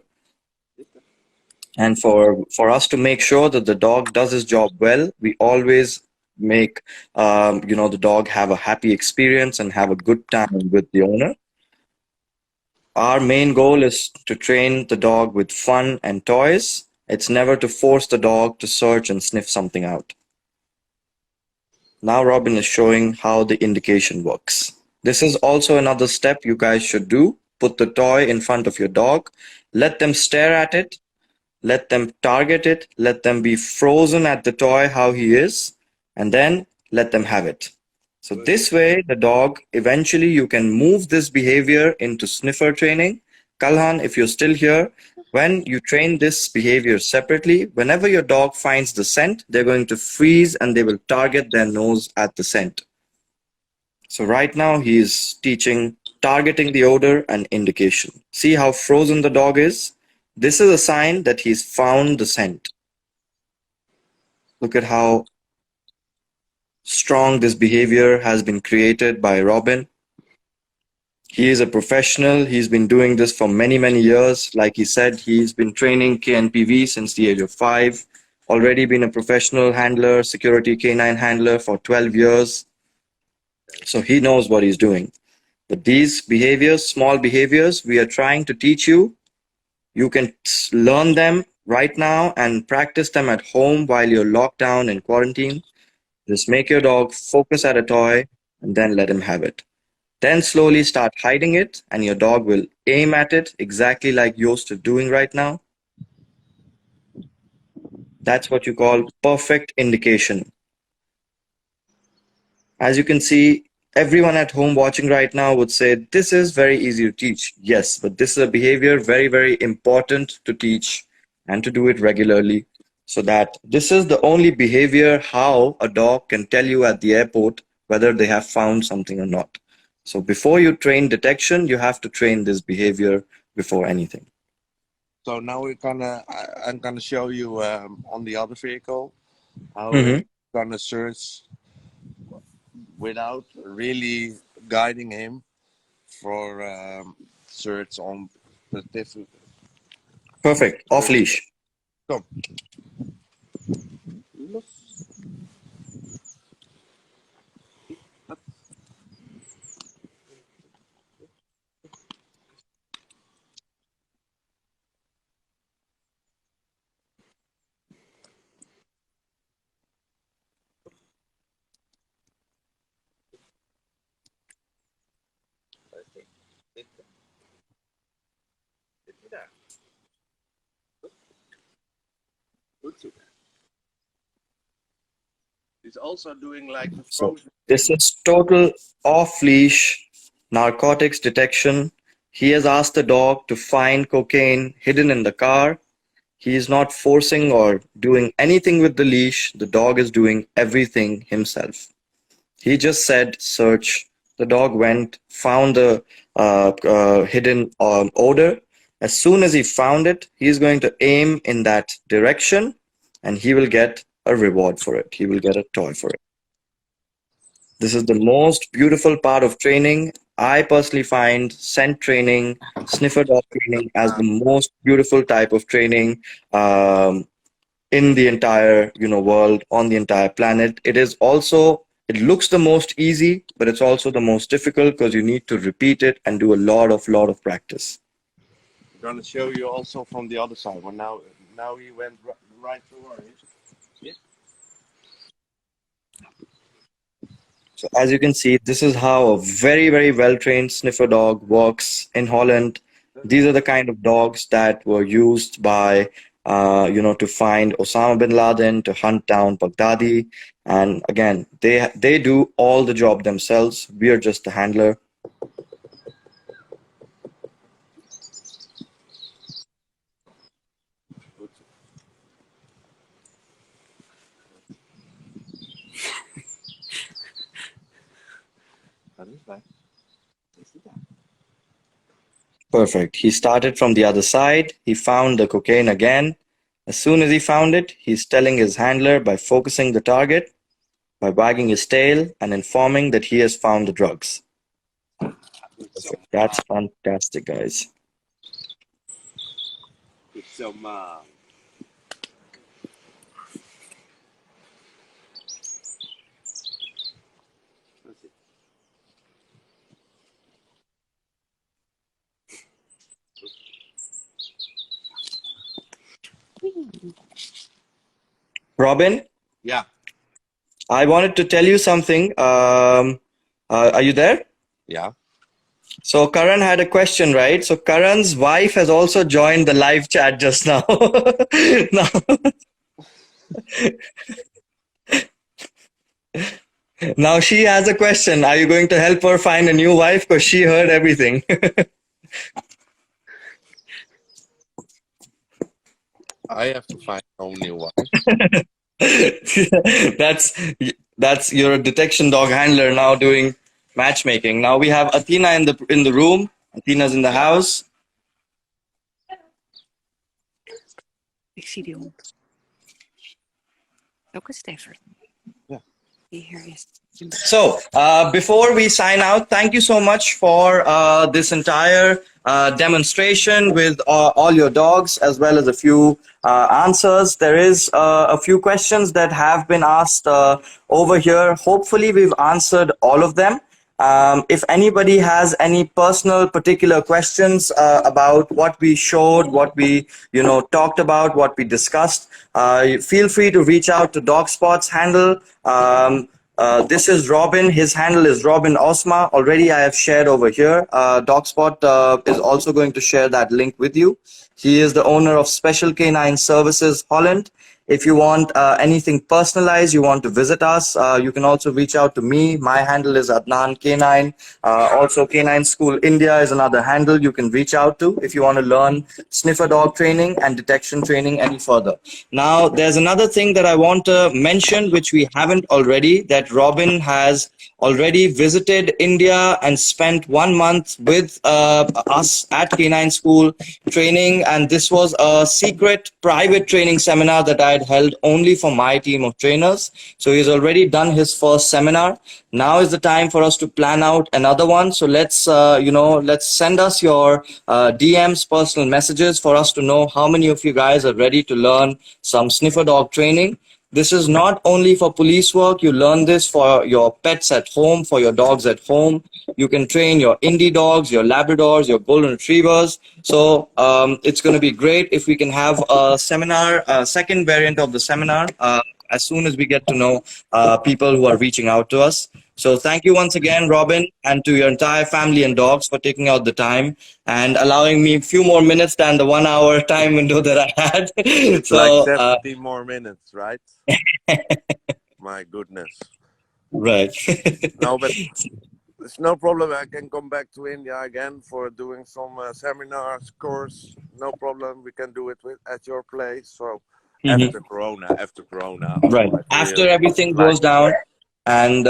And for us to make sure that the dog does his job well, we always make the dog have a happy experience and have a good time with the owner. Our main goal is to train the dog with fun and toys. It's never to force the dog to search and sniff something out. Now Robin is showing how the indication works. This is also another step you guys should do. Put the toy in front of your dog. Let them stare at it. Let them target it. Let them be frozen at the toy how he is. And then let them have it. So this way, the dog, eventually you can move this behavior into sniffer training. Kalhan, if you're still here, when you train this behavior separately, whenever your dog finds the scent, they're going to freeze and they will target their nose at the scent. So right now he is teaching targeting the odor and indication. See how frozen the dog is? This is a sign that he's found the scent. Look at how strong this behavior has been created by Robin. He is a professional. He's been doing this for many, many years. Like he said, he's been training KNPV since the age of 5, already been a professional handler, security canine handler for 12 years. So he knows what he's doing. But these behaviors, small behaviors, we are trying to teach you. You can learn them right now and practice them at home while you're locked down in quarantine. Just make your dog focus at a toy and then let him have it. Then slowly start hiding it and your dog will aim at it exactly like Joost is doing right now. That's what you call perfect indication. As you can see, everyone at home watching right now would say, this is very easy to teach. Yes, but this is a behavior very, very important to teach and to do it regularly. So that this is the only behavior how a dog can tell you at the airport whether they have found something or not. So before you train detection, you have to train this behavior before anything. So now I'm gonna show you on the other vehicle how we're gonna search without really guiding him for search on the different. Perfect. Off leash. Come. He's also doing like the So frozen this thing. is total off-leash narcotics detection. He has asked the dog to find cocaine hidden in the car. He is not forcing or doing anything with the leash. The dog is doing everything himself. He just said search. The dog went, found the hidden odor. As soon as he found it, he is going to aim in that direction and he will get a reward for it. He will get a toy for it. This is the most beautiful part of training. I personally find scent training, sniffer dog training as the most beautiful type of training in the entire world, on the entire planet. It looks the most easy, but it's also the most difficult because you need to repeat it and do a lot of practice. I'm gonna show you also from the other side. Well, now he went right away. So as you can see, this is how a very, very well-trained sniffer dog works in Holland. These are the kind of dogs that were used by, to find Osama bin Laden, to hunt down Baghdadi. And again, they do all the job themselves. We are just the handler. Perfect. He started from the other side. He found the cocaine again. As soon as he found it, he's telling his handler by focusing the target, by wagging his tail, and informing that he has found the drugs. Perfect. That's fantastic, guys. So, Robin, yeah. I wanted to tell you something. Are you there? Yeah. So Karan had a question, right? So Karan's wife has also joined the live chat just now. Now she has a question. Are you going to help her find a new wife? Because she heard everything. I have to find a new wife. That's that's your detection dog handler now doing matchmaking. Now we have Athena in the room. Athena's in the house. Ik zie die hond. Ook een Stafford. Yeah. Here he is. So, before we sign out, thank you so much for this entire demonstration with all your dogs, as well as a few answers. There is a few questions that have been asked over here. Hopefully, we've answered all of them. If anybody has any personal particular questions about what we showed, what we talked about, what we discussed, feel free to reach out to DogSpot's handle. This is Robin. His handle is Robin Ausma. Already I have shared over here. DogSpot is also going to share that link with you. He is the owner of Special Canine Services Holland. If you want anything personalized, you want to visit us, you can also reach out to me. My handle is Adnan K9. Also, Canine School India is another handle you can reach out to if you want to learn sniffer dog training and detection training any further. Now, there's another thing that I want to mention, which we haven't already, that Robin has already visited India and spent 1 month with us at Canine School training. And this was a secret private training seminar that I had held only for my team of trainers. So he's already done his first seminar. Now is the time for us to plan out another one. So let's, let's send us your DMs, personal messages, for us to know how many of you guys are ready to learn some sniffer dog training. This is not only for police work. You learn this for your pets at home, for your dogs at home. You can train your indie dogs, your Labradors, your Golden Retrievers. So it's going to be great if we can have a seminar, a second variant of the seminar, as soon as we get to know people who are reaching out to us. So thank you once again, Robin, and to your entire family and dogs for taking out the time and allowing me a few more minutes than the 1 hour time window that I had. So, like 70 more minutes, right? My goodness. Right. No, but it's no problem. I can come back to India again for doing some seminars, course. No problem. We can do it at your place. So after Corona. Right. After everything goes down. And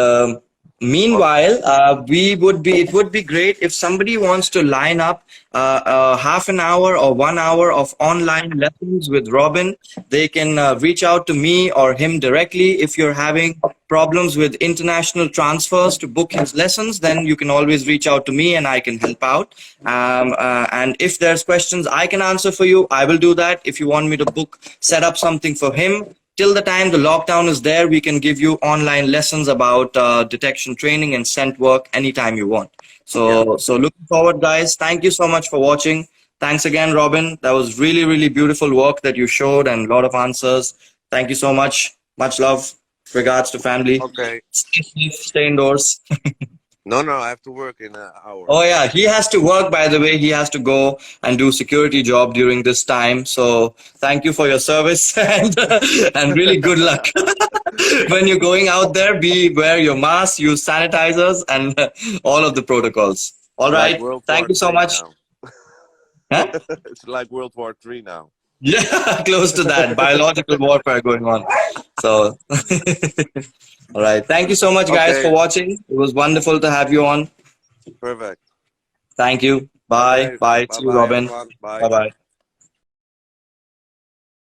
meanwhile, it would be great if somebody wants to line up half an hour or 1 hour of online lessons with Robin. They can reach out to me or him directly. If you're having problems with international transfers to book his lessons, then you can always reach out to me and I can help out. And if there's questions I can answer for you, I will do that. If you want me to set up something for him, till the time the lockdown is there, we can give you online lessons about detection training and scent work anytime you want. So looking forward, guys. Thank you so much for watching. Thanks again, Robin. That was really, really beautiful work that you showed and a lot of answers. Thank you so much. Much love. Regards to family. Okay. Stay safe, stay indoors. No, I have to work in an hour. Oh yeah, he has to work, by the way. He has to go and do security job during this time. So thank you for your service and really good luck. When you're going out there, wear your mask, use sanitizers and all of the protocols. All It's like right. World Thank War you so Three much. now. Huh? It's like World War Three now. Yeah, close to that. Biological warfare going on. So, all right. Thank you so much, guys, for Okay, watching. It was wonderful to have you on. perfect. Thank you. Bye. Okay, Bye. bye See you, bye Robin. everyone. Bye. Bye bye.